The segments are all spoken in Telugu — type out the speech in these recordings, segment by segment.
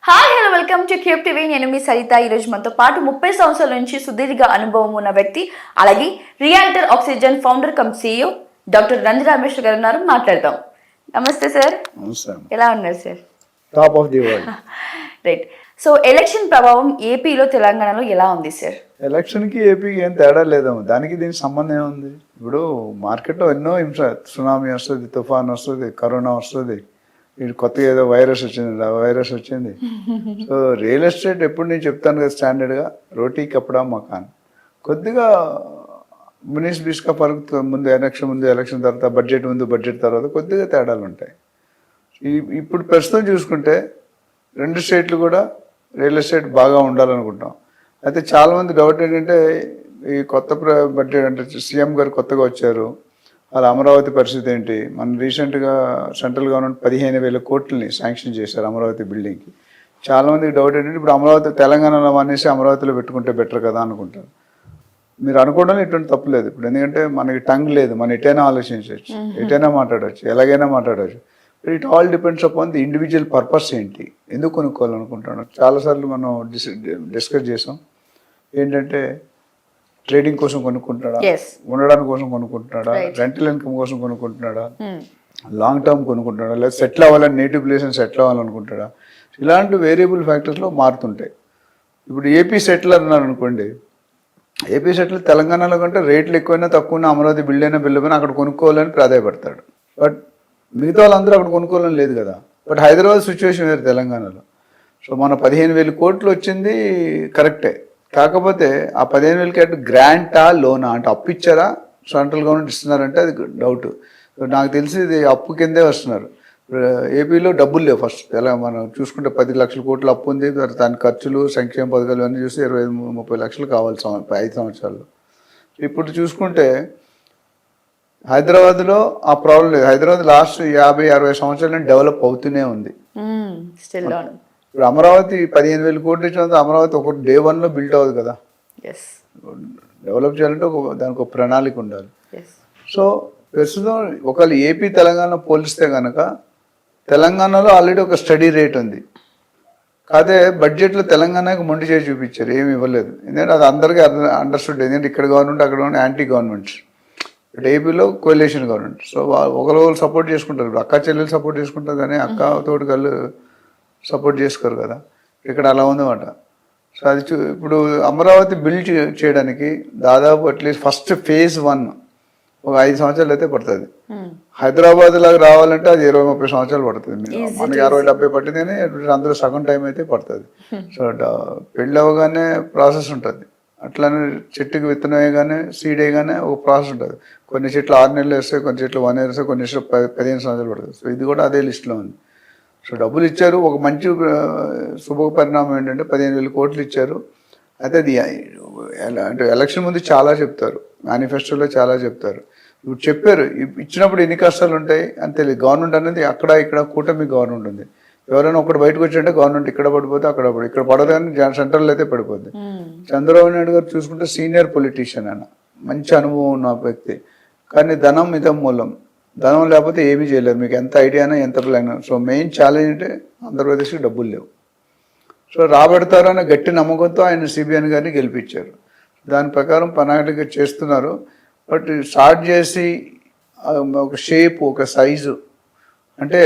Hi hello welcome to cube TV. నేను మీ సరిత. ఈరోజు మనతో పాటు 30 సంవత్సరాల నుంచి సుదీర్ఘ అనుభవం ఉన్న వ్యక్తి, అలాగే realtor oxygen founder come CEO doctor Ranji Rameshwar గారు ఉన్నారు. మాట్లాడదాం. నమస్తే సార్. ఎలా ఉన్నారు sir? Top of the world. Right. So election ప్రభావం ఏపీలో తెలంగాణలో ఎలా ఉంది సార్? ఎలక్షన్కి ఏపీకి ఏం తేడా లేదమ్మా. దానికి దీనికి సంబంధం ఏముంది? ఇప్పుడు మార్కెట్లో ఎన్నో హింస, సునామీ వస్తుంది, తుఫాన్ వస్తుంది, కరోనా వస్తుంది, ఇది కొత్తగా ఏదో వైరస్ వచ్చింది. సో రియల్ ఎస్టేట్ ఎప్పుడు నేను చెప్తాను కదా, స్టాండర్డ్గా రోటీ కప్పడా మకాన్. కొద్దిగా మునీస్ బిస్కా పరుగు ముందు ఎలక్షన్ తర్వాత, బడ్జెట్ ముందు బడ్జెట్ తర్వాత కొద్దిగా తేడాలు ఉంటాయి. ఇప్పుడు ప్రస్తుతం చూసుకుంటే రెండు స్టేట్లు కూడా రియల్ ఎస్టేట్ బాగా ఉండాలనుకుంటాం. అయితే చాలామంది డౌట్ ఏంటంటే, ఈ కొత్త బడ్జెట్ అంటే సీఎం గారు కొత్తగా వచ్చారు, అలా అమరావతి పరిస్థితి ఏంటి? మన రీసెంట్గా సెంట్రల్ గవర్నమెంట్ 15,000 కోట్లని శాంక్షన్ చేశారు అమరావతి బిల్డింగ్కి. చాలామందికి డౌట్ ఏంటంటే, ఇప్పుడు అమరావతి తెలంగాణలో అనేసి అమరావతిలో పెట్టుకుంటే బెటర్ కదా అనుకుంటారు. మీరు అనుకోవడంలో ఎటువంటి తప్పు లేదు. ఇప్పుడు ఎందుకంటే మనకి టంగ్ లేదు, మనం ఎటైనా ఆలోచించవచ్చు, ఎటైనా మాట్లాడవచ్చు, ఎలాగైనా మాట్లాడవచ్చు. It all depends upon the individual purpose ఏంటి, ఎందుకు కొనుక్కోవాలనుకుంటున్నాను. చాలాసార్లు మనం డిస్కస్ చేసాం. ఏంటంటే ట్రేడింగ్ కోసం కొనుక్కుంటున్నాడా, ఉండడానికి కోసం కొనుక్కుంటున్నాడా, రెంటల్ ఇన్కమ్ కోసం కొనుక్కుంటున్నాడా, లాంగ్ టర్మ్ కొనుక్కుంటున్నాడా, లేదా సెటిల్ అవ్వాలని, నేటివ్ ప్లేస్ సెటిల్ అవ్వాలనుకుంటాడా, ఇలాంటి వేరియబుల్ ఫ్యాక్టర్స్లో మారుతుంటాయి. ఇప్పుడు ఏపీ సెటిల్ అన్నారు అనుకోండి, ఏపీ సెటిల్ తెలంగాణలో కంటే రేట్లు ఎక్కువైనా తక్కువైనా అమరావతి బిల్డ్ అయినా బిల్డ్ అక్కడ కొనుక్కోవాలని ప్రాధాయపడతాడు. బట్ మిగతా వాళ్ళందరూ అక్కడ కొనుక్కోవాలని లేదు కదా. బట్ హైదరాబాద్ సిచ్యువేషన్ వేరు తెలంగాణలో. సో మన 15,000 కోట్లు వచ్చింది కరెక్టే. కాకపోతే ఆ 15,000 గ్రాంటా లోనా అంటే అప్పు ఇచ్చారా, సెంట్రల్ గవర్నమెంట్ ఇస్తున్నారంటే అది డౌట్. నాకు తెలిసి ఇది అప్పు కిందే వస్తున్నారు. ఏపీలో డబ్బులు లేవు. ఫస్ట్ ఎలా మనం చూసుకుంటే 10 లక్షల కోట్లు అప్పు ఉంది. దాని ఖర్చులు, సంక్షేమ పథకాలు అన్నీ చూస్తే 25-30 లక్షలు కావాలి 5 సంవత్సరాల్లో. ఇప్పుడు చూసుకుంటే హైదరాబాద్లో ఆ ప్రాబ్లం లేదు. హైదరాబాద్ లాస్ట్ 50-60 సంవత్సరాల నుంచి డెవలప్ అవుతూనే ఉంది. ఇప్పుడు అమరావతి 15,000 కోట్లు ఇచ్చినంత అమరావతి ఒక డే 1లో బిల్డ్ అవ్వదు కదా. డెవలప్ చేయాలంటే దానికి ఒక ప్రణాళిక ఉండాలి. సో ప్రస్తుతం ఒకవేళ ఏపీ తెలంగాణ పోలిస్తే కనుక తెలంగాణలో ఆల్రెడీ ఒక స్టడీ రేట్ ఉంది. కాదే బడ్జెట్లో తెలంగాణకి మొండి చేసి చూపించారు, ఏమి ఇవ్వలేదు. ఎందుకంటే అది అందరికీ అండర్స్టూడ్. ఎందుకంటే ఇక్కడ గవర్నమెంట్, అక్కడ యాంటీ గవర్నమెంట్స్. ఇప్పుడు ఏపీలో కోalition గవర్నమెంట్. సో ఒకరు సపోర్ట్ చేసుకుంటారు. ఇప్పుడు అక్క చెల్లెలు సపోర్ట్ చేసుకుంటారు, కానీ అక్క తోటికళ్ళు సపోర్ట్ చేసుకోరు కదా. ఇక్కడ అలా ఉందన్నమాట. సో అది ఇప్పుడు అమరావతి బిల్డ్ చేయడానికి దాదాపు అట్లీస్ట్ ఫస్ట్ phase 1 ఒక 5 సంవత్సరాలు అయితే పడుతుంది. హైదరాబాద్ లాగా రావాలంటే అది 20-30 సంవత్సరాలు పడుతుంది. మనకి 60-70 పట్టింది, కానీ అందులో సగం టైం అయితే పడుతుంది. సో పెళ్ళి అవ్వగానే ప్రాసెస్ ఉంటుంది. అట్లానే చెట్టుకి విత్తనం వేయగానే, సీడ్ వేయగానే ఒక ప్రాసెస్ ఉంటుంది. కొన్ని చెట్లు 6 నెలలు వేస్తాయి, కొన్ని చెట్లు 1 year వేస్తాయి, కొన్ని చెట్లు 15 సంవత్సరాలు పడుతుంది. సో ఇది కూడా అదే లిస్టులో ఉంది. సో డబ్బులు ఇచ్చారు. ఒక మంచి శుభ పరిణామం ఏంటంటే 15,000 కోట్లు ఇచ్చారు. అయితే అది అంటే ఎలక్షన్ ముందు చాలా చెప్తారు, మేనిఫెస్టోలో చాలా చెప్తారు. ఇప్పుడు చెప్పారు, ఇచ్చినప్పుడు ఎన్ని కష్టాలు ఉంటాయి అని తెలియదు. గవర్నమెంట్ అనేది అక్కడ ఇక్కడ కూటమి గవర్నమెంట్ ఉంది. ఎవరైనా ఒకటి బయటకు వచ్చారంటే గవర్నమెంట్ ఇక్కడ పడిపోతే అక్కడ ఇక్కడ పడదు, కానీ సెంట్రల్ అయితే పడిపోద్ది. చంద్రబాబు నాయుడు గారు చూసుకుంటే సీనియర్ పొలిటీషియన్, ఆయన మంచి అనుభవం ఉన్న వ్యక్తి. కానీ ధనం ఇదం మూలం. ధనం లేకపోతే ఏమీ చేయలేదు. మీకు ఎంత ఐడియా అయినా, ఎంత ప్లాన్. సో మెయిన్ ఛాలెంజ్ అంటే ఆంధ్రప్రదేశ్కి డబ్బులు లేవు. సో రాబెడతారనే గట్టి నమ్మకంతో ఆయన సిబిఎన్ గారిని గెలిపించారు. దాని ప్రకారం ప్రణాళిక చేస్తున్నారు. బట్ స్టార్ట్ చేసి ఒక షేప్, ఒక సైజు, అంటే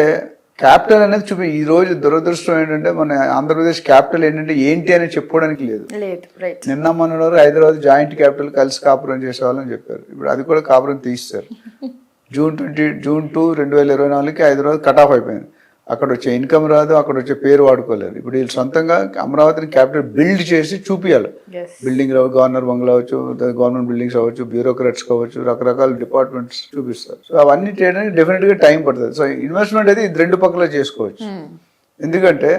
క్యాపిటల్ అనేది ఈ రోజు దురదృష్టం ఏంటంటే మన ఆంధ్రప్రదేశ్ క్యాపిటల్ ఏంటి అని చెప్పుకోవడానికి లేదు. నిన్న మన హైదరాబాద్ జాయింట్ క్యాపిటల్ కలిసి కాపురం చేసేవాళ్ళని చెప్పారు. ఇప్పుడు అది కూడా కాపురం తీస్తారు. జూన్ 2, 2024కి హైదరాబాద్ కట్ ఆఫ్ అయిపోయింది. అక్కడ వచ్చే ఇన్కమ్ రాదు, అక్కడ వచ్చే పేరు వాడుకోలేరు. ఇప్పుడు వీళ్ళు సొంతంగా అమరావతిని క్యాపిటల్ బిల్డ్ చేసి చూపించాలి. బిల్డింగ్ గవర్నర్ బంగ్లా అవ్వచ్చు, గవర్నమెంట్ బిల్డింగ్స్ అవ్వచ్చు, బ్యూరోక్రాట్స్ కావచ్చు, రకరకాల డిపార్ట్మెంట్స్ చూపిస్తారు. సో అవన్నీ చేయడానికి డెఫినెట్గా టైం పడుతుంది. సో ఇన్వెస్ట్మెంట్ అయితే ఇది 2 పక్కల చేసుకోవచ్చు. ఎందుకంటే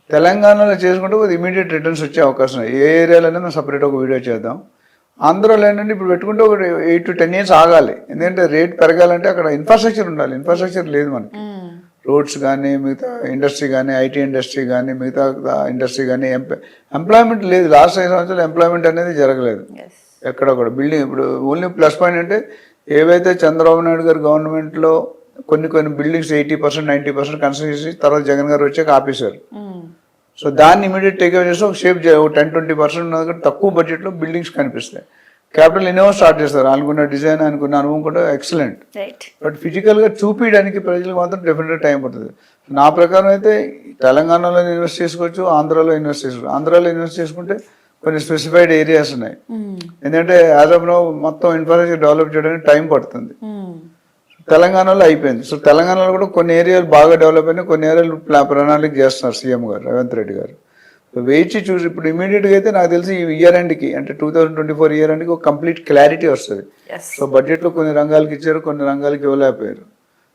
తెలంగాణలో చేసుకుంటే కొద్దిగా ఇమీడియట్ రిటర్న్స్ వచ్చే అవకాశం. ఏ ఏరియాలోనే మనం సపరేట్ ఒక వీడియో చేద్దాం. ఆంధ్రాలో ఏంటంటే ఇప్పుడు పెట్టుకుంటే ఒక 8 to 10 years ఆగాలి. ఎందుకంటే రేట్ పెరగాలంటే అక్కడ ఇన్ఫ్రాస్ట్రక్చర్ ఉండాలి. ఇన్ఫ్రాస్ట్రక్చర్ లేదు మనకి. రోడ్స్ కానీ, మిగతా ఇండస్ట్రీ కానీ, ఐటీ ఇండస్ట్రీ కానీ, మిగతా ఇండస్ట్రీ కానీ, ఎంప్లాయ్మెంట్ లేదు. లాస్ట్ 5 సంవత్సరాలు ఎంప్లాయ్మెంట్ అనేది జరగలేదు ఎక్కడ కూడా. బిల్డింగ్ ఇప్పుడు ఓన్లీ ప్లస్ పాయింట్ అంటే ఏవైతే చంద్రబాబు నాయుడు గారు గవర్నమెంట్లో కొన్ని బిల్డింగ్స్ 80%, 90% కన్స్ట్రక్షన్ చేసి తర్వాత జగన్ గారు వచ్చాక ఆపేశారు. సో దాన్ని ఇమీడియట్ టేక్ అవే చేస్తే ఒక షేప్ 10-20% ఉన్నది కూడా తక్కువ బడ్జెట్లో బిల్డింగ్స్ కనిపిస్తాయి. క్యాపిటల్ ఇన్నోవా స్టార్ట్ చేస్తారు, అనుకున్న డిజైన్ అనుకున్న అనుభవం కూడా ఎక్సలెంట్. బట్ ఫిజికల్గా చూపించడానికి ప్రజలకు మాత్రం డెఫినెట్గా టైం పడుతుంది. నా ప్రకారం అయితే తెలంగాణలో ఇన్వెస్ట్ చేసుకోవచ్చు, ఆంధ్రాలో ఇన్వెస్ట్ చేసుకోవచ్చు. ఆంధ్రాలో ఇన్వెస్ట్ చేసుకుంటే కొన్ని స్పెసిఫైడ్ ఏరియాస్ ఉన్నాయి, ఎందుకంటే యాజ్ ఆఫ్ నౌ మొత్తం ఇన్ఫ్రాస్ట్రక్చర్ డెవలప్ చేయడానికి టైం పడుతుంది. తెలంగాణలో అయిపోయింది. సో తెలంగాణలో కూడా కొన్ని ఏరియాలు బాగా డెవలప్ అయినాయి, కొన్ని ఏరియాలు ప్రణాళిక చేస్తున్నారు సీఎం గారు రేవంత్ రెడ్డి గారు. సో వేచి చూసి ఇప్పుడు ఇమీడియట్గా అయితే నాకు తెలిసి ఈ ఇయర్ ఎండ్కి అంటే 2024 ఇయర్ ఎండ్కి ఒక కంప్లీట్ క్లారిటీ వస్తుంది. సో బడ్జెట్లో కొన్ని రంగాలకి ఇచ్చారు, కొన్ని రంగాలకి ఇవ్వలేకపోయారు.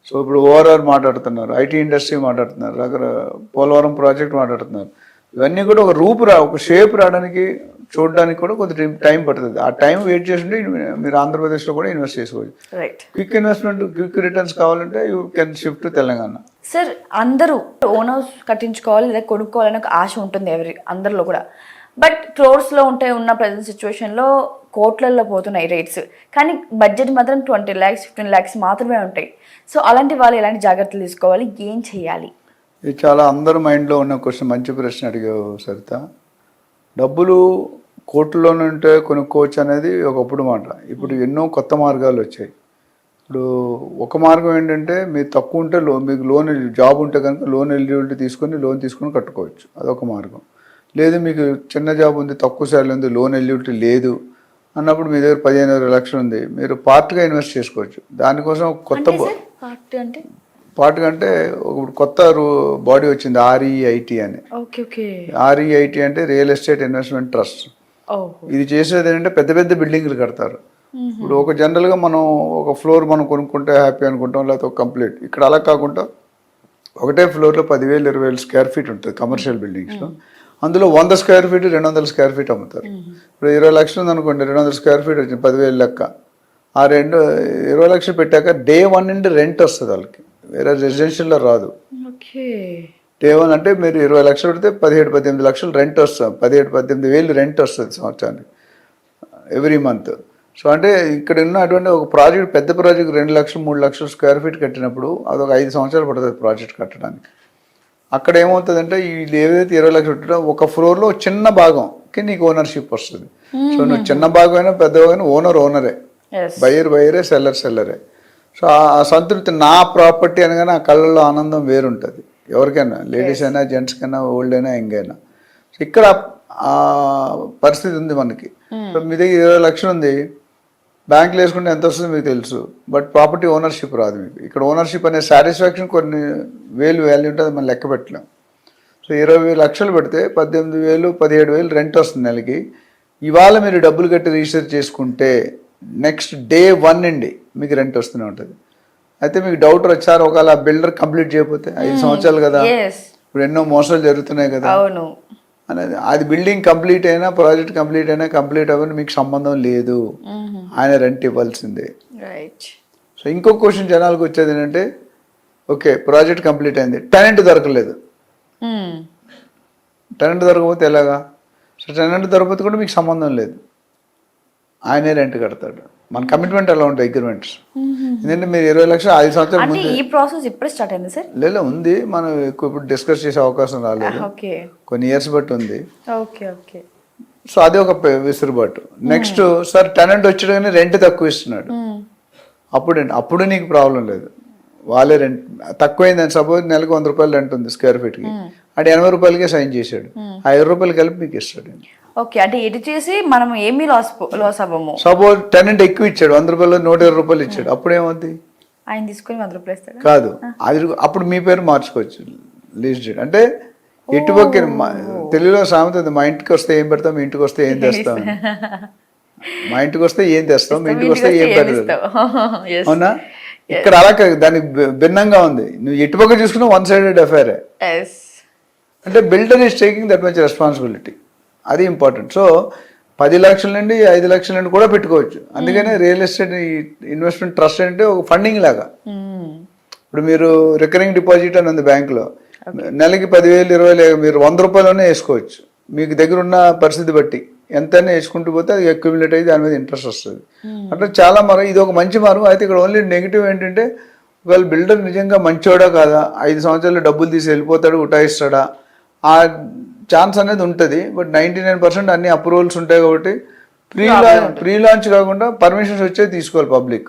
సో ఇప్పుడు ఓఆర్ఆర్ మాట్లాడుతున్నారు, ఐటీ ఇండస్ట్రీ మాట్లాడుతున్నారు, పోలవరం ప్రాజెక్ట్ మాట్లాడుతున్నారు. ఇవన్నీ కూడా ఒక షేప్ రావడానికి చూడడానికి కూడా కొంత టైం పడుతుంది. ఆ టైం వెయిట్ చేస్తుంటే మీరు ఆంధ్రప్రదేశ్లో కూడా ఇన్వెస్ట్ చేసుకోవచ్చు. క్విక్ ఇన్వెస్ట్మెంట్, క్విక్ రిటర్న్స్ కావాలంటే you can shift to Telangana. Sir, అందరూ ఓన్ హౌస్ కట్టించుకోవాలి లేదా కొనుక్కోవాలని ఒక ఆశ ఉంటుంది అందరిలో కూడా. బట్ క్రోర్స్లో ఉన్న ప్రజెంట్ సిచ్యువేషన్లో కోట్లల్లో పోతున్నాయి రేట్స్, కానీ బడ్జెట్ మాత్రం 20 lakhs 15 lakhs మాత్రమే ఉంటాయి. సో అలాంటి వాళ్ళు ఎలాంటి జాగ్రత్తలు తీసుకోవాలి, ఏం చేయాలి? ఇది చాలా అందరి మైండ్లో ఉన్న క్వశ్చన్. మంచి ప్రశ్న అడిగావు సరిత. డబ్బులు కోట్లలోనే ఉంటే కొనుక్కోవచ్చు అనేది ఒకప్పుడు మాట. ఇప్పుడు ఎన్నో కొత్త మార్గాలు వచ్చాయి. ఇప్పుడు ఒక మార్గం ఏంటంటే మీరు తక్కువ ఉంటే మీకు లోన్ జాబ్ ఉంటే కనుక లోన్ ఎలిజిబిలిటీ తీసుకొని కట్టుకోవచ్చు, అదొక మార్గం. లేదు మీకు చిన్న జాబ్ ఉంది, తక్కువ శాలరీ ఉంది, లోన్ ఎలిజిబిలిటీ లేదు అన్నప్పుడు మీ దగ్గర 15-20 లక్షలు ఉంది, మీరు పార్ట్గా ఇన్వెస్ట్ చేసుకోవచ్చు. దానికోసం కొత్త పార్ట్గా అంటే ఒక కొత్త బాడీ వచ్చింది, REIT అని. REIT అంటే రియల్ ఎస్టేట్ ఇన్వెస్ట్మెంట్ ట్రస్ట్. ఇది చేసేది ఏంటంటే పెద్ద పెద్ద బిల్డింగ్లు కడతారు. ఇప్పుడు ఒక జనరల్గా మనం ఒక ఫ్లోర్ మనం కొనుక్కుంటే హ్యాపీ అనుకుంటాం, లేకపోతే ఒక కంప్లీట్. ఇక్కడ అలా కాకుండా ఒకటే ఫ్లోర్లో 10,000-20,000 స్క్వేర్ ఫీట్ ఉంటుంది కమర్షియల్ బిల్డింగ్స్లో. అందులో 100 స్క్వేర్ ఫీట్ 200 స్క్వేర్ ఫీట్ అమ్ముతారు. ఇప్పుడు 20 లక్షలు ఉందనుకోండి, 200 స్క్వేర్ ఫీట్ వచ్చింది 10,000 లెక్క. ఆ 20 లక్షలు పెట్టాక డే 1 నుండి రెంట్ వస్తుంది వాళ్ళకి, వేరే రెసిడెన్షియల్లో రాదు. డే 1 అంటే మీరు 20 లక్షలు పెడితే 17-18 లక్షలు రెంట్ వస్తుంది, 17-18 వేలు రెంట్ వస్తుంది సంవత్సరానికి, ఎవ్రీ మంత్. సో అంటే ఇక్కడ ఉన్న అటువంటి ఒక ప్రాజెక్ట్, పెద్ద ప్రాజెక్ట్ 2 లక్షలు 3 లక్షలు స్క్వేర్ ఫీట్ కట్టినప్పుడు అదొక 5 సంవత్సరాలు పడుతుంది ప్రాజెక్ట్ కట్టడానికి. అక్కడ ఏమవుతుందంటే వీళ్ళు ఏదైతే 20 లక్షలు పెట్టారో ఒక ఫ్లోర్లో చిన్న భాగంకి నీకు ఓనర్షిప్ వస్తుంది. సో నువ్వు చిన్న భాగం అయినా పెద్ద భాగం ఓనరే, బయ్యరే, సెల్లరే. సో ఆ సంతృప్తి, నా ప్రాపర్టీ అనగానే ఆ కళ్ళల్లో ఆనందం వేరుంటుంది ఎవరికైనా, లేడీస్ అయినా జెంట్స్ కైనా, ఓల్డ్ అయినా యంగ్ అయినా. సో ఇక్కడ ఆ పరిస్థితి ఉంది మనకి. సో మీ దగ్గర 20 లక్షలు ఉంది, బ్యాంకులో వేసుకుంటే ఎంత వస్తుంది మీకు తెలుసు, బట్ ప్రాపర్టీ ఓనర్షిప్ రాదు మీకు. ఇక్కడ ఓనర్షిప్ అనే సాటిస్ఫాక్షన్ కొన్ని వాల్యూ ఉంటుంది, మనం లెక్క పెట్టలేం. సో 20 లక్షలు పెడితే 18,000-17,000 రెంట్ వస్తుంది నెలకి. ఇవాళ మీరు డబ్బులు కట్టి రీసెర్చ్ చేసుకుంటే నెక్స్ట్ డే 1 నుండి మీకు రెంట్ వస్తూనే ఉంటుంది. అయితే మీకు డౌట్ వచ్చారు, ఒకవేళ బిల్డర్ కంప్లీట్ చేయకపోతే 5 సంవత్సరాలు కదా, ఇప్పుడు ఎన్నో మోసాలు జరుగుతున్నాయి కదా అనేది. అది బిల్డింగ్ కంప్లీట్ అయినా, ప్రాజెక్ట్ కంప్లీట్ అయినా, కంప్లీట్ అవ్వని మీకు సంబంధం లేదు, ఆయన రెంట్ ఇవ్వాల్సిందే. సో ఇంకొక క్వశ్చన్ జనాలకు వచ్చేది ఏంటంటే, ఓకే ప్రాజెక్ట్ కంప్లీట్ అయింది, టెనెంట్ దొరకలేదు. టెనెంట్ దొరకకపోతే ఎలాగా? సో టెనెంట్ దొరకకపోతే కూడా మీకు సంబంధం లేదు, ఆయనే రెంట్ కడతాడు. మన కమిట్మెంట్ అలా ఉంటాయి అగ్రిమెంట్స్. ఎందుకంటే మీరు 20 లక్షలు 5 సంవత్సరాల ముందు. ఈ ప్రాసెస్ ఇప్పుడు స్టార్ట్ అయింది సార్? లేదు, ఉంది. మనం ఇప్పుడు డిస్కస్ చేసే అవకాశం రాలేదు, కొన్ని ఇయర్స్ బట్టి ఉంది. సో అదే ఒక విసురుబాటు. నెక్స్ట్ సార్ టెనెంట్ వచ్చాడని రెంట్ తక్కువ ఇస్తున్నాడు, అప్పుడు నీకు ప్రాబ్లం లేదు. వాళ్ళే రెంట్ తక్కువైందని సపోజ్ నెలకు 100 రూపాయలు రెంట్ ఉంది స్క్వేర్ ఫీట్కి, అది 80 రూపాయలకే సైన్ చేశాడు, ఆ 20 రూపాయలు కలిపి మీకు ఇస్తాడు. ఓకే, అంటే ఎటు చేసి మనం ఏమీ లాస్ అవ్వము. సపోజ్ టెనెంట్ ఎక్కువ ఇచ్చాడు, 100 రూపాయలు 120 రూపాయలు ఇచ్చాడు, అప్పుడు ఏమవుద్ది? ఆయన తీసుకొని 100 రూపాయలు ఇస్తాడు కాదు, అది అప్పుడు మీ పేరు మార్చుకోవచ్చు లీజ్ డేట్. అంటే ఎటుపక్క తెలుగులో సామెత, మా ఇంటికి వస్తే ఏం పెడతాం, మీ ఇంటికి వస్తే ఏం తెస్తాం. మా ఇంటికి వస్తే ఏం తెస్తాం, మీ ఇంటికి వస్తే ఏం పెడతాం, అవునా? ఇక్కడ అలా దానికి భిన్నంగా ఉంది. నువ్వు ఎటుపక్క చూసుకున్నా 1 సైడెడ్ అఫైరే. అంటే builder is taking that much responsibility, అది ఇంపార్టెంట్. సో 10 లక్షల నుండి 5 లక్షల నుండి కూడా పెట్టుకోవచ్చు. అందుకనే రియల్ ఎస్టేట్ ఇన్వెస్ట్మెంట్ ట్రస్ట్ అంటే ఒక ఫండింగ్ లాగా. ఇప్పుడు మీరు రికరింగ్ డిపాజిట్ అని ఉంది బ్యాంకులో, నెలకి 10,000 20,000 మీరు 100 రూపాయలనే వేసుకోవచ్చు, మీకు దగ్గర ఉన్న పరిస్థితి బట్టి ఎంతైనా వేసుకుంటూ పోతే అది అక్యుములేట్ అయ్యి దాని మీద ఇంట్రెస్ట్ వస్తుంది. అట్లా చాలా ఇది ఒక మంచి మార్గం. అయితే ఇక్కడ ఓన్లీ నెగిటివ్ ఏంటంటే, ఒకవేళ బిల్డర్ నిజంగా మంచోడా కాదా, 5 సంవత్సరాలు డబ్బులు తీసి వెళ్ళిపోతాడు, ఉటాయిస్తాడా, ఆ ఛాన్స్ అనేది ఉంటుంది. బట్ 99% అన్ని అప్రూవల్స్ ఉంటాయి కాబట్టి ప్రీ లాంచ్ కాకుండా పర్మిషన్స్ వచ్చేది తీసుకోవాలి పబ్లిక్.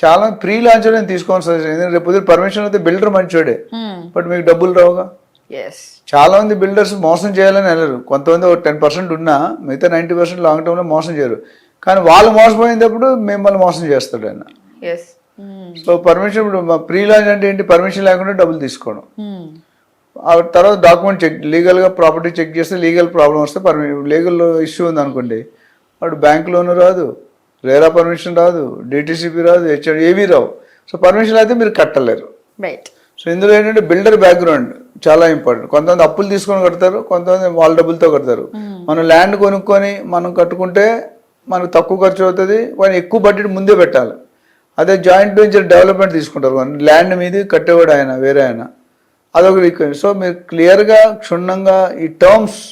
చాలా ప్రీ లాంచ్ అనేది తీసుకోవాలి సజెషన్. ఎందుకంటే రేపు పర్మిషన్ అయితే బిల్డర్ మంచోడే, బట్ మీకు డబ్బులు రావుగా. చాలా మంది బిల్డర్స్ మోసం చేయాలని వెళ్ళరు. కొంతమంది ఒక 10% ఉన్నా మిగతా 90% లాంగ్ టర్మ్లో మోసం చేయరు. కానీ వాళ్ళు మోసపోయినప్పుడు మిమ్మల్ని మోసం చేస్తాడు ఆయన. సో పర్మిషన్ ఇప్పుడు ప్రీ లాంచ్ అంటే ఏంటి, పర్మిషన్ లేకుండా డబ్బులు తీసుకోవడం. ఆ తర్వాత డాక్యుమెంట్ చెక్, లీగల్గా ప్రాపర్టీ చెక్ చేస్తే లీగల్ ప్రాబ్లం వస్తే లీగల్ ఇష్యూ ఉంది అనుకోండి, వాడు బ్యాంక్ లోన్ రాదు, రేరా పర్మిషన్ రాదు, డిటిసిపి రాదు, హెచ్ఆర్ ఏవీ రావు. సో పర్మిషన్ అయితే మీరు కట్టలేరు. సో ఇందులో ఏంటంటే బిల్డర్ బ్యాక్గ్రౌండ్ చాలా ఇంపార్టెంట్. కొంతమంది అప్పులు తీసుకొని కడతారు, కొంతమంది వాళ్ళ డబ్బులతో కడతారు. మనం ల్యాండ్ కొనుక్కొని మనం కట్టుకుంటే మనకు తక్కువ ఖర్చు అవుతుంది, కానీ ఎక్కువ బడ్జెట్ ముందే పెట్టాలి. అదే జాయింట్ వెంచర్ డెవలప్మెంట్ తీసుకుంటారు, ల్యాండ్ మీద కట్టేవాడు ఆయన వేరే ఆయన, అదొక రిక్వైర్మెంట్. సో మీరు క్లియర్గా క్షుణ్ణంగా ఈ టర్మ్స్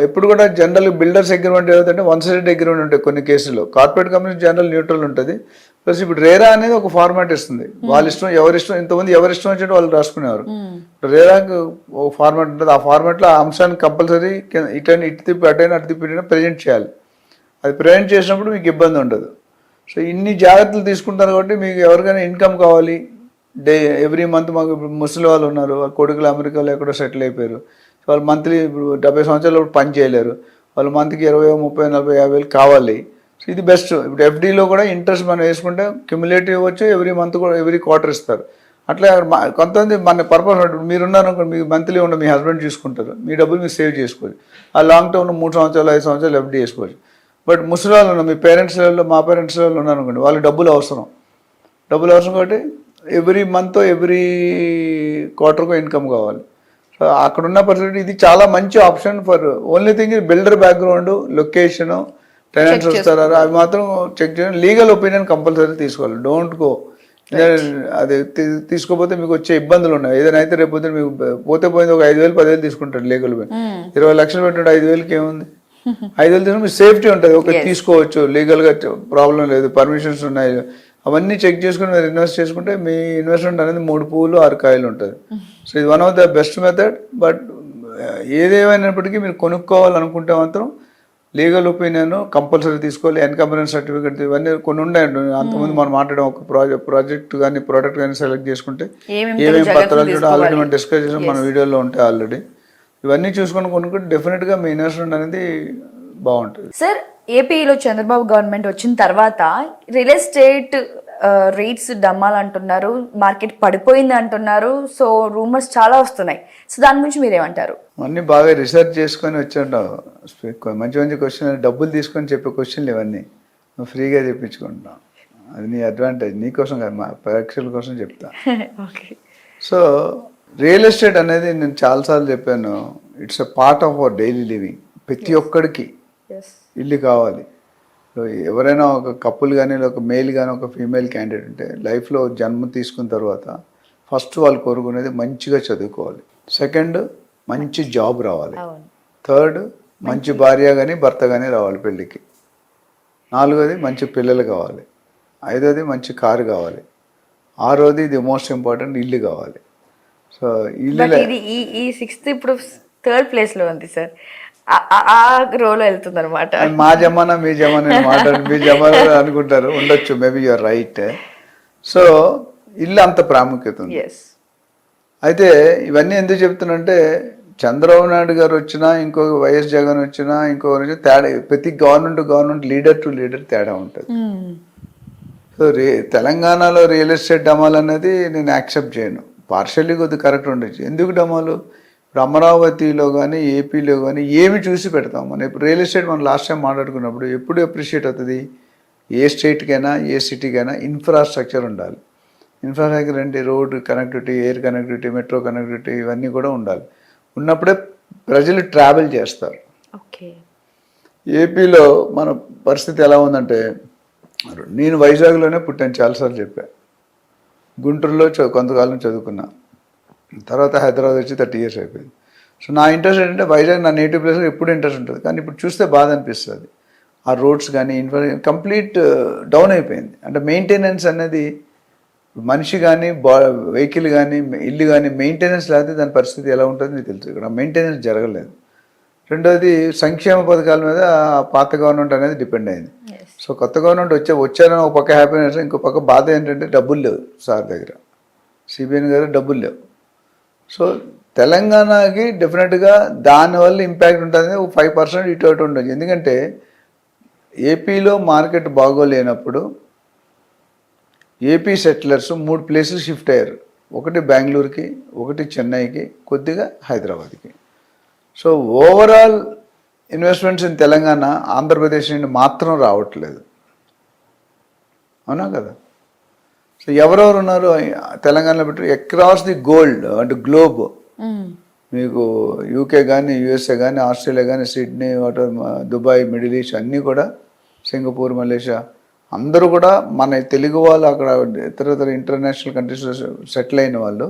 ఎప్పుడు కూడా జనరల్ బిల్డర్స్ అగ్రిమెంట్ ఏదైతే వన్ సైడెడ్ అగ్రిమెంట్ ఉంటాయి కొన్ని కేసుల్లో. కార్పొరేట్ కంపెనీ జనరల్ న్యూట్రల్ ఉంటుంది. ప్లస్ ఇప్పుడు రేరా అనేది ఒక ఫార్మాట్ ఇస్తుంది, వాళ్ళ ఇష్టం ఎవరిష్టం, ఇంతమంది ఎవరిష్టం వచ్చినట్టు వాళ్ళు రాసుకునేవారు. రేరాకి ఒక ఫార్మాట్ ఉంటుంది, ఆ ఫార్మాట్లో ఆ అంశాన్ని కంపల్సరీ ఇటు తిప్పి అటు తిప్పి ప్రజెంట్ చేయాలి. అది ప్రజెంట్ చేసినప్పుడు మీకు ఇబ్బంది ఉండదు. సో ఇన్ని జాగ్రత్తలు తీసుకుంటారు కాబట్టి మీకు ఎవరికైనా ఇన్కమ్ కావాలి ఎవ్రీ మంత్. మాకు ఇప్పుడు ముసలి వాళ్ళు ఉన్నారు, వాళ్ళ కొడుకులు అమెరికాలో ఎక్కడో సెటిల్ అయిపోయారు, వాళ్ళు మంత్లీ ఇప్పుడు 70 సంవత్సరాలు పని చేయలేరు, వాళ్ళు మంత్కి 20, 30, 40, 50 కావాలి. సో ఇది బెస్ట్. ఇప్పుడు ఎఫ్డీలో కూడా ఇంట్రెస్ట్ మనం వేసుకుంటే క్యుములేటివ్ ఇవ్వచ్చు, ఎవ్రీ మంత్ కూడా ఎవ్రీ క్వార్టర్ ఇస్తారు. అట్లా కొంతమంది మన పర్పస్ మీరున్నారు అనుకోండి, మీకు మంత్లీ ఉన్న మీ హస్బెండ్ చూసుకుంటారు, మీ డబ్బులు మీరు సేవ్ చేసుకోవచ్చు. ఆ లాంగ్ టర్మ్లో 3 సంవత్సరాలు 5 సంవత్సరాలు ఎఫ్డీ చేసుకోవచ్చు. బట్ ముసలి వాళ్ళు ఉన్నారు, మీ పేరెంట్స్ లెవెల్లో మా పేరెంట్స్ లెవెల్లో ఉన్నారు అనుకోండి, వాళ్ళకి డబ్బులు అవసరం కాబట్టి ఎవ్రీ మంత్ ఎవ్రీ క్వార్టర్కు ఇన్కమ్ కావాలి. సో అక్కడ ఉన్న పరిస్థితి ఇది చాలా మంచి option for only thing builder background, location, tenants వస్తారా అవి మాత్రం చెక్ చేయడం. లీగల్ ఒపీనియన్ కంపల్సరీ తీసుకోవాలి. డోంట్ గో అది తీసుకోపోతే మీకు వచ్చే ఇబ్బందులు ఉన్నాయి. ఏదైనా అయితే రేపు మీకు పోతే పోయింది ఒక 5,000, 10,000 తీసుకుంటాడు లీగల్. 20 లక్షలు పెట్టినట్టు 5,000కి ఏముంది, 5,000 తీసుకుని మీకు సేఫ్టీ ఉంటుంది. ఓకే తీసుకోవచ్చు, లీగల్గా ప్రాబ్లం లేదు, పర్మిషన్స్ ఉన్నాయి, అవన్నీ చెక్ చేసుకుని మీరు ఇన్వెస్ట్ చేసుకుంటే మీ ఇన్వెస్ట్మెంట్ అనేది 3 పువ్వులు 6 కాయలు ఉంటుంది. సో ఇది one of the best method. But ఏదేమైనప్పటికీ మీరు కొనుక్కోవాలనుకుంటే మాత్రం లీగల్ ఒపీనియన్ కంపల్సరీ తీసుకోవాలి. ఎన్కంబరెన్స్ సర్టిఫికేట్ ఇవన్నీ కొన్ని ఉన్నాయండి. అంతకుముందు మనం మాట్లాడడం ఒక ప్రాజెక్ట్ కానీ ప్రోడక్ట్ కానీ సెలెక్ట్ చేసుకుంటే ఏమేమి పత్రాలు చూడ ఆల్రెడీ మనం డిస్కస్ చేసాం, మన వీడియోలో ఉంటాయి ఆల్రెడీ. ఇవన్నీ చూసుకొని కొనుక్కుంటే డెఫినెట్గా మీ ఇన్వెస్ట్మెంట్ అనేది బాగుంటుంది. సార్ ఏపీలో చంద్రబాబు గవర్నమెంట్ వచ్చిన తర్వాత రియల్ ఎస్టేట్ రేట్స్ డమ్మాలు అంటున్నారు, మార్కెట్ పడిపోయింది అంటున్నారు. సో రూమర్స్ చాలా వస్తున్నాయి. సో దాని గురించి మీరేమంటారు? అన్నీ బాగా రీసెర్చ్ చేసుకొని వచ్చాంటావు, మంచి మంచి క్వశ్చన్, డబ్బులు తీసుకొని చెప్పే క్వశ్చన్లు ఇవన్నీ నువ్వు ఫ్రీగా చెప్పించుకుంటావు. అది నీ అడ్వాంటేజ్, నీకోసం కాదు, మా ప్రేక్షకుల కోసం చెప్తా. సో రియల్ ఎస్టేట్ అనేది నేను చాలాసార్లు చెప్పాను, it's a part of our daily living. ప్రతి ఒక్కడికి ఇల్లు కావాలి. ఎవరైనా ఒక కపుల్ కానీ ఒక మేల్ కానీ ఒక ఫీమేల్ క్యాండిడేట్ ఉంటే లైఫ్లో జన్మ తీసుకున్న తర్వాత ఫస్ట్ వాళ్ళు కోరుకునేది మంచిగా చదువుకోవాలి, సెకండ్ మంచి జాబ్ రావాలి, థర్డ్ మంచి భార్య కానీ భర్త కానీ రావాలి పెళ్ళికి, నాలుగోది మంచి పిల్లలు కావాలి, ఐదోది మంచి కారు కావాలి, ఆరోది ది మోస్ట్ ఇంపార్టెంట్ ఇల్లు కావాలి. సో ఇల్లు ఈ 6th ఇప్పుడు 3rd ప్లేస్లో ఉంది సార్, ఆ రోలో వెళ్తుంది అనమాట. మా జమానా మీ జమానా మాట్లాడి మీ జమానా అనుకుంటారు, ఉండొచ్చు, మేబీ యూఆర్ రైట్. సో ఇల్లు అంత ప్రాముఖ్యత ఉంది. అయితే ఇవన్నీ ఎందుకు చెప్తున్నంటే చంద్రబాబు నాయుడు గారు వచ్చినా, ఇంకో వైఎస్ జగన్ వచ్చినా, ఇంకొకరు వచ్చినా తేడా, ప్రతి గవర్నమెంట్ లీడర్ టు లీడర్ తేడా ఉంటుంది. సో తెలంగాణలో రియల్ ఎస్టేట్ డమాల్ అనేది నేను యాక్సెప్ట్ చేయను. పార్షల్లీ కొద్దిగా కరెక్ట్ ఉండొచ్చు. ఎందుకు డమాలు? ఇప్పుడు అమరావతిలో కానీ ఏపీలో కానీ ఏమి చూసి పెడతాం మనం. ఇప్పుడు రియల్ ఎస్టేట్ మనం లాస్ట్ టైం మాట్లాడుకున్నప్పుడు ఎప్పుడు అప్రిషియేట్ అవుతుంది, ఏ స్టేట్కైనా ఏ సిటీకైనా ఇన్ఫ్రాస్ట్రక్చర్ ఉండాలి. ఇన్ఫ్రాస్ట్రక్చర్ అంటే road connectivity, air connectivity, metro connectivity ఇవన్నీ కూడా ఉండాలి. ఉన్నప్పుడే ప్రజలు ట్రావెల్ చేస్తారు. ఏపీలో మన పరిస్థితి ఎలా ఉందంటే, నేను వైజాగ్లోనే పుట్టాను, చాలాసార్లు చెప్పాను. గుంటూరులో కొంతకాలం చదువుకున్నా, తర్వాత హైదరాబాద్ వచ్చి 30 years అయిపోయింది. సో నా ఇంట్రెస్ట్ ఏంటంటే వైజాగ్ నా నేటివ్ ప్లేస్లో ఎప్పుడు ఇంట్రెస్ట్ ఉంటుంది. కానీ ఇప్పుడు చూస్తే బాధ అనిపిస్తుంది. ఆ రోడ్స్ కానీ కంప్లీట్ డౌన్ అయిపోయింది. అంటే మెయింటెనెన్స్ అనేది మనిషి కానీ వెహికల్ కానీ ఇల్లు కానీ మెయింటెనెన్స్ లేకపోతే దాని పరిస్థితి ఎలా ఉంటుందో మీకు తెలుసు. ఇక్కడ మెయింటెనెన్స్ జరగలేదు. రెండోది సంక్షేమ పథకాల మీద పాత గవర్నమెంట్ అనేది డిపెండ్ అయింది. సో కొత్త గవర్నమెంట్ వచ్చారని ఒక పక్క హ్యాపీనెస్, ఇంకో పక్క బాధ ఏంటంటే డబ్బులు లేవు సార్ దగ్గర, సిబిఎన్ గారు డబ్బులు లేవు. సో తెలంగాణకి డెఫినెట్గా దానివల్ల ఇంపాక్ట్ ఉంటుంది. 5% ఇటు అటు ఉండదు. ఎందుకంటే ఏపీలో మార్కెట్ బాగోలేనప్పుడు ఏపీ సెటిలర్స్ 3 ప్లేసులు షిఫ్ట్ అయ్యారు. ఒకటి బెంగళూరుకి, ఒకటి చెన్నైకి, కొద్దిగా హైదరాబాద్కి. So overall investments in Telangana Andhra Pradesh నుండి మాత్రం రావట్లేదు, అవునా కదా? సో ఎవరెవరు ఉన్నారు తెలంగాణలో పెట్టి అక్రాస్ ది గోల్డ్ అంటే గ్లోబ్, మీకు యూకే కానీ, యూఎస్ఏ కానీ, ఆస్ట్రేలియా కానీ, సిడ్నీ, దుబాయ్, మిడిల్ ఈస్ట్ అన్నీ కూడా, సింగపూర్, మలేషియా అందరూ కూడా మన తెలుగు వాళ్ళు అక్కడ ఇతర ఇంటర్నేషనల్ కంట్రీస్లో సెటిల్ అయిన వాళ్ళు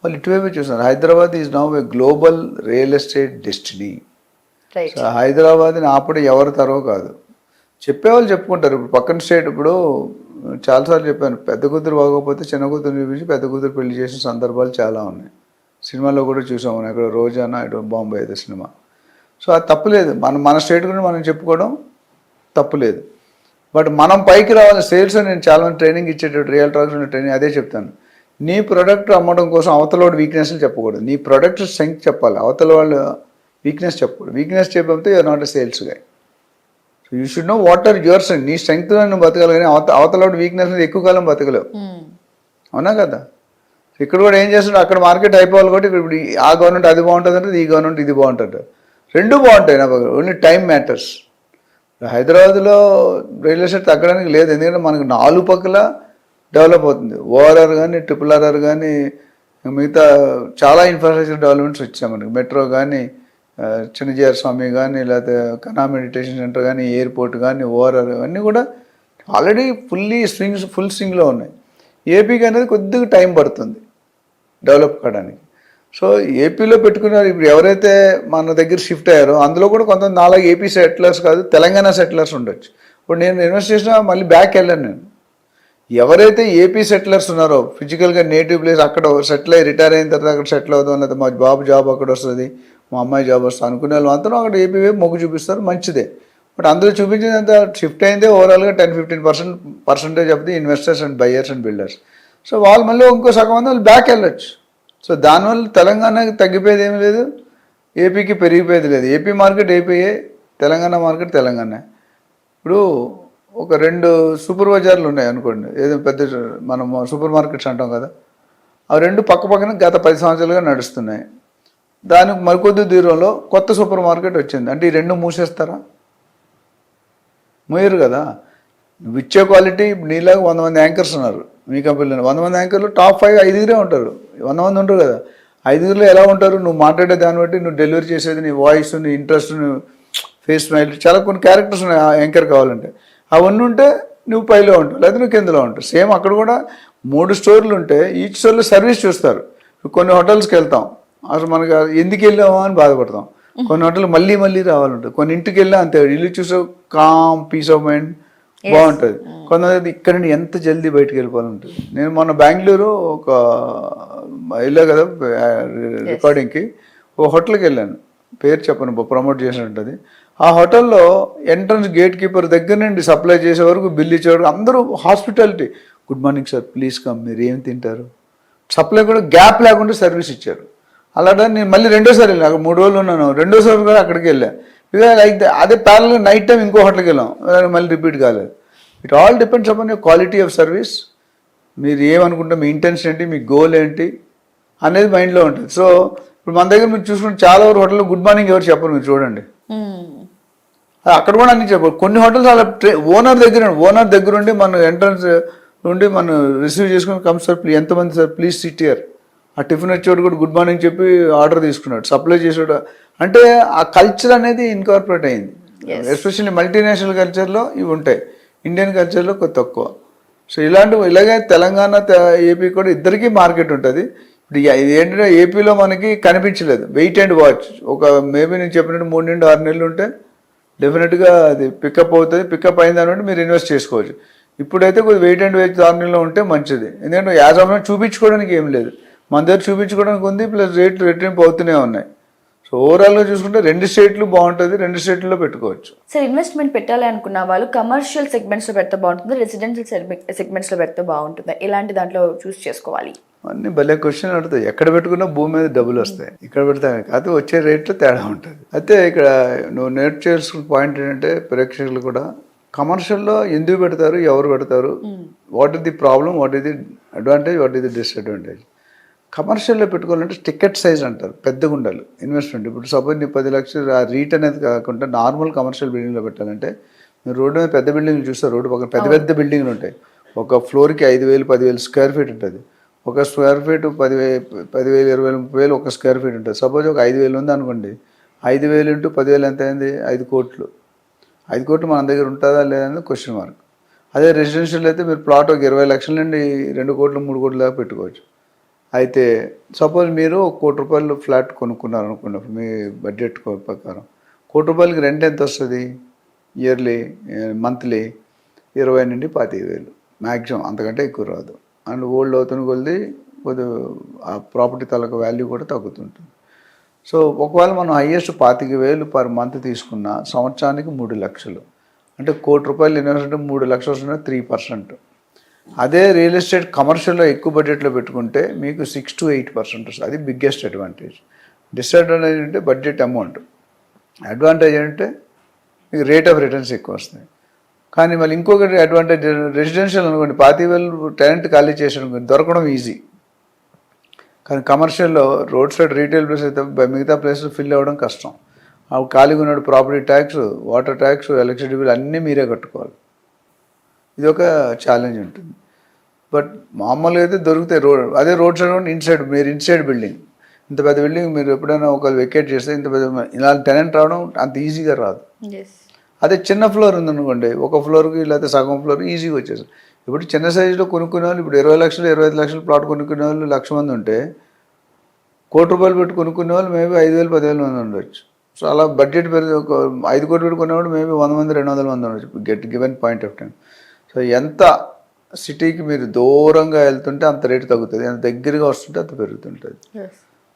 ఇటువైపు చూస్తున్నారు. Hyderabad is now a global real estate destiny. So హైదరాబాద్ని ఆపడం ఎవరి తరో కాదు, చెప్పేవాళ్ళు చెప్పుకుంటారు. ఇప్పుడు పక్కన స్టేట్, ఇప్పుడు చాలాసార్లు చెప్పాను, పెద్ద కూతురు బాగోకపోతే చిన్న కూతురు చూపించి పెద్ద కూతురు పెళ్లి చేసిన సందర్భాలు చాలా ఉన్నాయి. సినిమాలో కూడా చూసాము, ఇక్కడ రోజానా ఇటు బాంబే అయితే సినిమా. సో అది తప్పులేదు, మన స్టేట్ గురించి మనం చెప్పుకోవడం తప్పులేదు. బట్ మనం పైకి రావాలి. సేల్స్ నేను చాలా మంది ట్రైనింగ్ ఇచ్చేటప్పుడు రియల్ టాక్స్ ట్రైనింగ్ అదే చెప్తాను. నీ ప్రోడక్ట్ అమ్మడం కోసం అవతల వాడు వీక్నెస్లు చెప్పకూడదు, నీ ప్రోడక్ట్ స్ట్రెంగ్త్ చెప్పాలి, అవతల వాళ్ళు వీక్నెస్ చెప్పకూడదు. వీక్నెస్ చెప్పితే you're not a sales guy. So you should know what are your strength. నీ స్ట్రెంగ్త్ నువ్వు బతకాలి, కానీ అవతల వాడు వీక్నెస్ ఎక్కువ కాలం బతకలేవు, అవునా కదా? ఇక్కడ కూడా ఏం చేస్తుంటే అక్కడ మార్కెట్ అయిపోవాలి కాబట్టి ఇప్పుడు ఆ గవర్నమెంట్ అది బాగుంటుంది అంటే ఈ గవర్నమెంట్ ఇది బాగుంటుంది, రెండు బాగుంటాయి. నాకు ఓన్లీ టైం మ్యాటర్స్. హైదరాబాద్లో రియల్ ఎస్టేట్ తగ్గడానికి లేదు, ఎందుకంటే మనకు 4 పక్కల డెవలప్ అవుతుంది. ఓఆర్ఆర్ కానీ, RRR కానీ, మిగతా చాలా ఇన్ఫ్రాస్ట్రక్చర్ డెవలప్మెంట్స్ వచ్చాయి మనకి. మెట్రో కానీ, చిన్నజీఆర్ స్వామి కానీ, లేకపోతే కనా మెడిటేషన్ సెంటర్ కానీ, ఎయిర్పోర్ట్ కానీ, ఓఆర్ఆర్ అన్నీ కూడా ఆల్రెడీ ఫుల్ స్వింగ్లో ఉన్నాయి. ఏపీకి అనేది కొద్దిగా టైం పడుతుంది డెవలప్ కావడానికి. సో ఏపీలో పెట్టుకున్నారు. ఇప్పుడు ఎవరైతే మన దగ్గర షిఫ్ట్ అయ్యారో అందులో కూడా కొంతమంది నాలుగు ఏపీ సెటిలర్స్ కాదు, తెలంగాణ సెటిలర్స్ ఉండొచ్చు. ఇప్పుడు నేను ఇన్వెస్ట్ చేసినా మళ్ళీ బ్యాక్ వెళ్ళాను నేను. ఎవరైతే ఏపీ సెటిలర్స్ ఉన్నారో ఫిజికల్గా నేటివ్ ప్లేస్ అక్కడ సెటిల్ అయ్యి రిటైర్ అయిన తర్వాత అక్కడ సెటిల్ అవుతాం, లేకపోతే మా బాబు జాబ్ అక్కడ వస్తుంది, మా అమ్మాయి జాబ్ వస్తుంది అనుకునే వాళ్ళు మాత్రం అక్కడ ఏపీ వైపు మొగ్గు చూపిస్తారు, మంచిదే. బట్ అందరూ చూపించేదంతా షిఫ్ట్ అయిందే ఓవరాల్గా 10-15% of the investors and buyers and builders. So వాళ్ళు మళ్ళీ ఇంకో సగం మంది వాళ్ళు బ్యాక్ వెళ్ళొచ్చు. సో దానివల్ల తెలంగాణకి తగ్గిపోయేది ఏమీ లేదు, ఏపీకి పెరిగిపోయేది లేదు. ఏపీ మార్కెట్ ఏపీయే, తెలంగాణ మార్కెట్ తెలంగాణ. ఇప్పుడు ఒక 2 సూపర్ బజార్లు ఉన్నాయి అనుకోండి, ఏదో పెద్ద మనం సూపర్ మార్కెట్స్ అంటాం కదా, అవి 2 పక్కన గత 10 సంవత్సరాలుగా నడుస్తున్నాయి. దానికి మరికొద్ది దూరంలో కొత్త సూపర్ మార్కెట్ వచ్చింది అంటే ఈ 2 మూసేస్తారా? మూయరు కదా. నువ్వు ఇచ్చే క్వాలిటీ, నీలాగా 100 మంది యాంకర్స్ ఉన్నారు మీ కంపెనీలో, 100 మంది యాంకర్లు టాప్ 5 5 ఉంటారు, 100 మంది ఉంటారు కదా. 5 ఎలా ఉంటారు? నువ్వు మాట్లాడే దాన్ని బట్టి, నువ్వు డెలివరీ చేసేది, నీ వాయిస్, నీ ఇంట్రెస్ట్, నువ్వు ఫేస్ స్మైల్, చాలా కొన్ని క్యారెక్టర్స్ ఉన్నాయి యాంకర్ కావాలంటే. అవన్నీ ఉంటే నువ్వు పైలో ఉంటావు, లేదా నువ్వు కిందలో ఉంటావు. సేమ్ అక్కడ కూడా 3 స్టోర్లు ఉంటే ఈచ్ స్టోర్లో సర్వీస్ చూస్తారు. కొన్ని హోటల్స్కి వెళ్తాం, అసలు మనకి ఎందుకు వెళ్ళామా అని బాధపడతాం. కొన్ని హోటల్ మళ్ళీ రావాలంటుంది. కొన్ని ఇంటికి వెళ్ళా అంతే, ఇల్లు చూసే కామ్ పీస్ ఆఫ్ మైండ్ బాగుంటుంది. కొంతమంది ఇక్కడ నుండి ఎంత జల్దీ బయటకు వెళ్ళిపోవాలంటుంది. నేను మొన్న బెంగళూరు ఒక వెళ్ళా కదా రికార్డింగ్కి, ఓ హోటల్కి వెళ్ళాను, పేరు చెప్పను, ప్రమోట్ చేసి ఉంటుంది. ఆ హోటల్లో ఎంట్రన్స్ గేట్ కీపర్ దగ్గర నుండి సప్లై చేసే వరకు, బిల్ ఇచ్చే వరకు అందరూ hospitality. Good morning sir, please come, మీరు ఏం తింటారు, సప్లై కూడా గ్యాప్ లేకుండా సర్వీస్ ఇచ్చారు. అలాగే నేను మళ్ళీ రెండోసారి వెళ్ళాను, అక్కడ 3 రోజులు ఉన్నాను, రెండోసారి కూడా అక్కడికి వెళ్ళా. ఇక లైక్ అదే ప్యారల్గా నైట్ టైం ఇంకో హోటల్కి వెళ్ళాం, మళ్ళీ రిపీట్ కాలేదు. It all depends upon your quality of service. మీరు ఏమనుకుంటే, మీ ఇంటెన్షన్ ఏంటి, మీ గోల్ ఏంటి అనేది మైండ్లో ఉంటుంది. సో ఇప్పుడు మన దగ్గర మీరు చూసుకుంటే చాలా హోటల్లో గుడ్ మార్నింగ్ ఎవరు చెప్పరు, మీరు చూడండి. అక్కడ కూడా అన్ని చెప్పారు. కొన్ని హోటల్స్ అలా ఓనర్ దగ్గర ఉండి మన ఎంట్రన్స్ నుండి మనం రిసీవ్ చేసుకుని, కమ్ సార్ ప్లీజ్, ఎంతమంది సార్ ప్లీజ్ సిట్ హియర్. ఆ టిఫిన్ వచ్చేవాడు కూడా గుడ్ మార్నింగ్ చెప్పి ఆర్డర్ తీసుకున్నాడు, సప్లై చేసాడు. అంటే ఆ కల్చర్ అనేది ఇన్కార్పొరేట్ అయింది. ఎస్పెషల్లీ మల్టీనేషనల్ కల్చర్లో ఇవి ఉంటాయి, ఇండియన్ కల్చర్లో తక్కువ. సో ఇలాగే తెలంగాణ ఏపీ కూడా ఇద్దరికీ మార్కెట్ ఉంటుంది. ఇప్పుడు ఏంటంటే ఏపీలో మనకి కనిపించలేదు, వెయిట్ అండ్ వాచ్. ఒక మేబీ నేను చెప్పినట్టు 3 నుండి 6 నెలలు ఉంటే డెఫినెట్గా అది పికప్ అవుతుంది. పికప్ అయిన దాని బట్టి మీరు ఇన్వెస్ట్ చేసుకోవచ్చు. ఇప్పుడైతే కొద్దిగా వెయిట్ అండ్ వెయిట్ ధోరణిలో ఉంటే మంచిది. ఎందుకంటే యాజ్ ఆఫ్ నౌ చూపించుకోవడానికి ఏం లేదు, మన దగ్గర చూపించుకోవడానికి ఉంది, ప్లస్ రేట్లు రెట్టింపు అవుతూనే ఉన్నాయి. సో ఓవరాల్గా చూసుకుంటే 2 స్టేట్లు బాగుంటుంది, 2 స్టేట్లలో పెట్టుకోవచ్చు. సార్ ఇన్వెస్ట్మెంట్ పెట్టాలి అనుకున్న వాళ్ళు కమర్షియల్ సెగ్మెంట్స్లో పెడితే బాగుంటుంది, రెసిడెన్షియల్ సెగ్మెంట్స్లో పెడితే బాగుంటుంది, ఎలాంటి దాంట్లో చూస్ చేసుకోవాలి? అన్నీ భలే క్వశ్చన్ అడుగుతాయి. ఎక్కడ పెట్టుకున్నా భూమి మీద డబ్బులు వస్తాయి, ఇక్కడ పెడతా కాదు వచ్చే రేట్లో తేడా ఉంటుంది. అయితే ఇక్కడ నువ్వు నేర్చు చేసుకున్న పాయింట్ ఏంటంటే ప్రేక్షకులు కూడా కమర్షియల్లో ఎందుకు పెడతారు, ఎవరు పెడతారు, what is the problem, what is the advantage, what is the disadvantage. కమర్షియల్లో పెట్టుకోవాలంటే టికెట్ సైజ్ అంటారు, పెద్దగా ఉండాలి ఇన్వెస్ట్మెంట్. ఇప్పుడు సపోజ్ నీ 10 లక్షలు ఆ రీట్ అనేది కాకుండా నార్మల్ కమర్షియల్ బిల్డింగ్లో పెట్టాలంటే మీరు రోడ్డు మీద పెద్ద బిల్డింగ్లు చూస్తారు, రోడ్డు పక్కన పెద్ద పెద్ద బిల్డింగ్లు ఉంటాయి. ఒక ఫ్లోర్కి 5,000 10,000 స్క్వేర్ ఫీట్ ఉంటుంది. ఒక స్క్వేర్ ఫీట్ 10,000 20,000 30,000 ఒక స్క్వేర్ ఫీట్ ఉంటుంది. సపోజ్ ఒక 5,000 ఉంది అనుకోండి, 5,000 × 10,000 ఎంత అయింది? 5 కోట్లు. 5 కోట్లు మన దగ్గర ఉంటుందా లేదని క్వశ్చన్ మార్క్. అదే రెసిడెన్షియల్ అయితే మీరు ప్లాట్ ఒక 20 లక్షల నుండి 2 కోట్లు 3 కోట్ల దాకా పెట్టుకోవచ్చు. అయితే సపోజ్ మీరు ₹1 కోటి ఫ్లాట్ కొనుక్కున్నారు అనుకున్నప్పుడు మీ బడ్జెట్ ప్రకారం ₹1 కోటికి రెంట్ ఎంత వస్తుంది? ఇయర్లీ మంత్లీ 20,000 నుండి 25,000 మ్యాక్సిమం, అంతకంటే ఎక్కువ రాదు. అండ్ ఓల్డ్ అవుతున్న కొద్ది కొద్దిగా ఆ ప్రాపర్టీ తాలూకా వాల్యూ కూడా తగ్గుతుంటుంది. సో ఒకవేళ మనం హైయెస్ట్ 25,000 పర్ మంత్ తీసుకున్న సంవత్సరానికి 3 లక్షలు, అంటే ₹1 కోటి ఇన్వెస్ట్మెంట్ 3 లక్షలు వస్తున్న 3%. అదే రియల్ ఎస్టేట్ కమర్షియల్లో ఎక్కువ బడ్జెట్లో పెట్టుకుంటే మీకు 6 to 8% వస్తుంది. అది బిగ్గెస్ట్ అడ్వాంటేజ్. డిసడ్వాంటేజ్ అంటే బడ్జెట్ అమౌంట్, అడ్వాంటేజ్ అంటే మీకు రేట్ ఆఫ్ రిటర్న్స్ ఎక్కువ వస్తాయి. కానీ మళ్ళీ ఇంకొకటి అడ్వాంటేజ్, రెసిడెన్షియల్ అనుకోండి 25,000 టెనెంట్ ఖాళీ చేసాడు దొరకడం ఈజీ. కానీ కమర్షియల్లో రోడ్ సైడ్ రీటైల్ ప్లేస్ అయితే మిగతా ప్లేసెస్ ఫిల్ అవ్వడం కష్టం. ఆ ఖాళీగా ఉన్నాడు property tax, water tax, electricity bill అన్నీ మీరే కట్టుకోవాలి. ఇది ఒక ఛాలెంజ్ ఉంటుంది. బట్ మామూలుగా అయితే దొరుకుతాయి అదే రోడ్ సైడ్ ఇన్సైడ్, మీరు ఇన్సైడ్ బిల్డింగ్, ఇంత పెద్ద బిల్డింగ్ మీరు ఎప్పుడైనా ఒకరు వెకేట్ చేస్తే ఇంత పెద్ద ఇలా టెనెంట్ రావడం అంత ఈజీగా రాదు. అదే చిన్న ఫ్లోర్ ఉందనుకోండి, ఒక ఫ్లోర్కి లేకపోతే సగం ఫ్లోర్ ఈజీగా వచ్చేసారు. ఇప్పుడు చిన్న సైజులో కొనుక్కునే వాళ్ళు ఇప్పుడు 20 లక్షలు 25 లక్షలు ప్లాట్ కొనుక్కునే వాళ్ళు 1,00,000 మంది ఉంటే ₹1 కోటి పెట్టి కొనుక్కునే వాళ్ళు మేబీ 5,000 10,000 మంది ఉండొచ్చు. సో అలా బడ్జెట్ పెరిగి ఒక 5 కోట్లు పెట్టి కొనేవాడు మేబీ 100 మంది 200 మంది ఉండొచ్చు given point of time. So ఎంత సిటీకి మీరు దూరంగా వెళ్తుంటే అంత రేటు తగ్గుతుంది, ఎంత దగ్గరగా వస్తుంటే అంత పెరుగుతుంటుంది.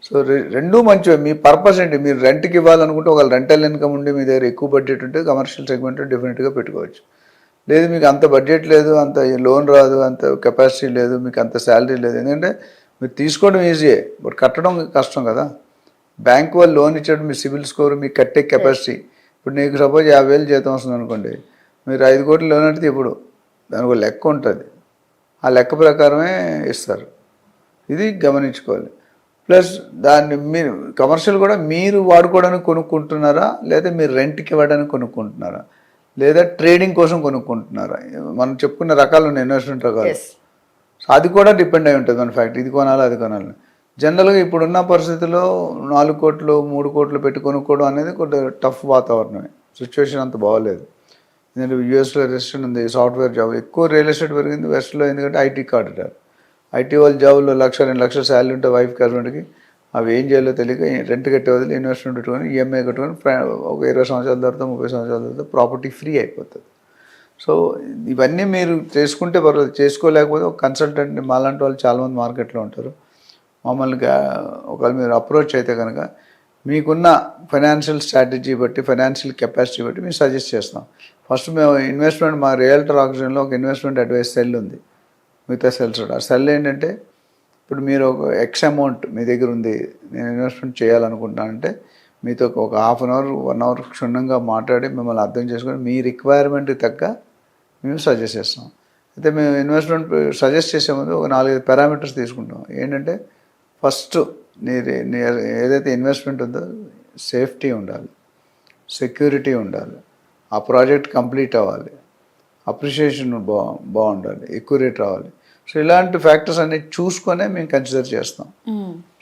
సో రెండూ మంచివే. మీ పర్పస్ ఏంటి, మీరు రెంట్కి ఇవ్వాలనుకుంటే ఒక రెంటల్ ఇన్కమ్ ఉండి మీ దగ్గర ఎక్కువ బడ్జెట్ ఉంటే కమర్షియల్ సెగ్మెంట్ డెఫినెట్గా పెట్టుకోవచ్చు. లేదు మీకు అంత బడ్జెట్ లేదు, అంత లోన్ రాదు, అంత కెపాసిటీ లేదు, మీకు అంత శాలరీ లేదు, ఎందుకంటే మీరు తీసుకోవడం ఈజీయే బట్ కట్టడం కష్టం కదా. బ్యాంక్ వాళ్ళు లోన్ ఇచ్చేటప్పుడు మీ సిబిల్ స్కోర్, మీ కట్టే కెపాసిటీ. ఇప్పుడు నీకు సపోజ్ 50,000 జీతం వస్తుంది అనుకోండి, మీరు 5 కోట్లు లోన్ అంటే ఇప్పుడు దానికి ఒక లెక్క ఉంటుంది, ఆ లెక్క ప్రకారమే ఇస్తారు. ఇది గమనించుకోవాలి. ప్లస్ దాన్ని మీరు కమర్షియల్ కూడా మీరు వాడుకోవడానికి కొనుక్కుంటున్నారా, లేదా మీరు రెంట్కి ఇవ్వడానికి కొనుక్కుంటున్నారా, లేదా ట్రేడింగ్ కోసం కొనుక్కుంటున్నారా. మనం చెప్పుకున్న రకాలు ఉన్నాయి, ఇన్వెస్ట్మెంట్ రకాలు. సో అది కూడా డిపెండ్ అయి ఉంటుంది మన ఫ్యాక్ట్, ఇది కొనాలి అది కొనాలి. జనరల్గా ఇప్పుడున్న పరిస్థితుల్లో 4 కోట్లు 3 కోట్లు పెట్టి కొనుక్కోవడం అనేది కొద్దిగా టఫ్ వాతావరణమే, సిచ్యువేషన్ అంత బాగోలేదు. ఎందుకంటే యూఎస్లో రెసిషన్ ఉంది, సాఫ్ట్వేర్ జాబ్ ఎక్కువ, రియల్ ఎస్టేట్ పెరిగింది వెస్ట్లో, ఎందుకంటే ఐటీ కార్డు, ఐటీ వాళ్ళ జాబుల్లో 1,00,000 2 లక్షల శాలరీ ఉంటే వైఫ్కి హస్బెండ్కి అవి ఏం చేయాలో తెలియక రెంట్ కట్టే వదిలి ఇన్వెస్ట్మెంట్ పెట్టుకొని ఈఎంఐ కట్టుకొని ఒక 20 సంవత్సరాల తర్వాత 30 సంవత్సరాల తర్వాత ప్రాపర్టీ ఫ్రీ అయిపోతుంది. సో ఇవన్నీ మీరు చేసుకుంటే పర్వాలేదు, చేసుకోలేకపోతే ఒక కన్సల్టెంట్ని మాలాంటి వాళ్ళు చాలామంది మార్కెట్లో ఉంటారు. మామూలుగా ఒకవేళ మీరు అప్రోచ్ అయితే కనుక మీకున్న ఫైనాన్షియల్ స్ట్రాటజీ బట్టి, ఫైనాన్షియల్ కెపాసిటీ బట్టి మేము సజెస్ట్ చేస్తాం. ఫస్ట్ మేము ఇన్వెస్ట్మెంట్, మా రియల్టర్ ఆక్సిజన్లో ఒక ఇన్వెస్ట్మెంట్ అడ్వైస్ సెల్ ఉంది, మిగతా సెల్స్. ఆ సెల్ ఏంటంటే ఇప్పుడు మీరు ఒక ఎక్స్ అమౌంట్ మీ దగ్గర ఉంది, నేను ఇన్వెస్ట్మెంట్ చేయాలనుకుంటున్నానంటే మీతో ఒక 1/2 అవర్ 1 అవర్ క్షుణ్ణంగా మాట్లాడి మిమ్మల్ని అర్థం చేసుకొని మీ రిక్వైర్మెంట్కి తగ్గ మేము సజెస్ట్ చేస్తాం. అయితే మేము ఇన్వెస్ట్మెంట్ సజెస్ట్ చేసే ముందు ఒక 4-5 పారామీటర్స్ తీసుకుంటాం. ఏంటంటే ఫస్ట్ ఏదైతే ఇన్వెస్ట్మెంట్ ఉందో సేఫ్టీ ఉండాలి, సెక్యూరిటీ ఉండాలి, ఆ ప్రాజెక్ట్ కంప్లీట్ అవ్వాలి, అప్రిషియేషన్ బాగుండాలి, ఎక్కువ రేట్ రావాలి. సో ఇలాంటి ఫ్యాక్టర్స్ అన్ని చూసుకొనే మేము కన్సిడర్ చేస్తాం.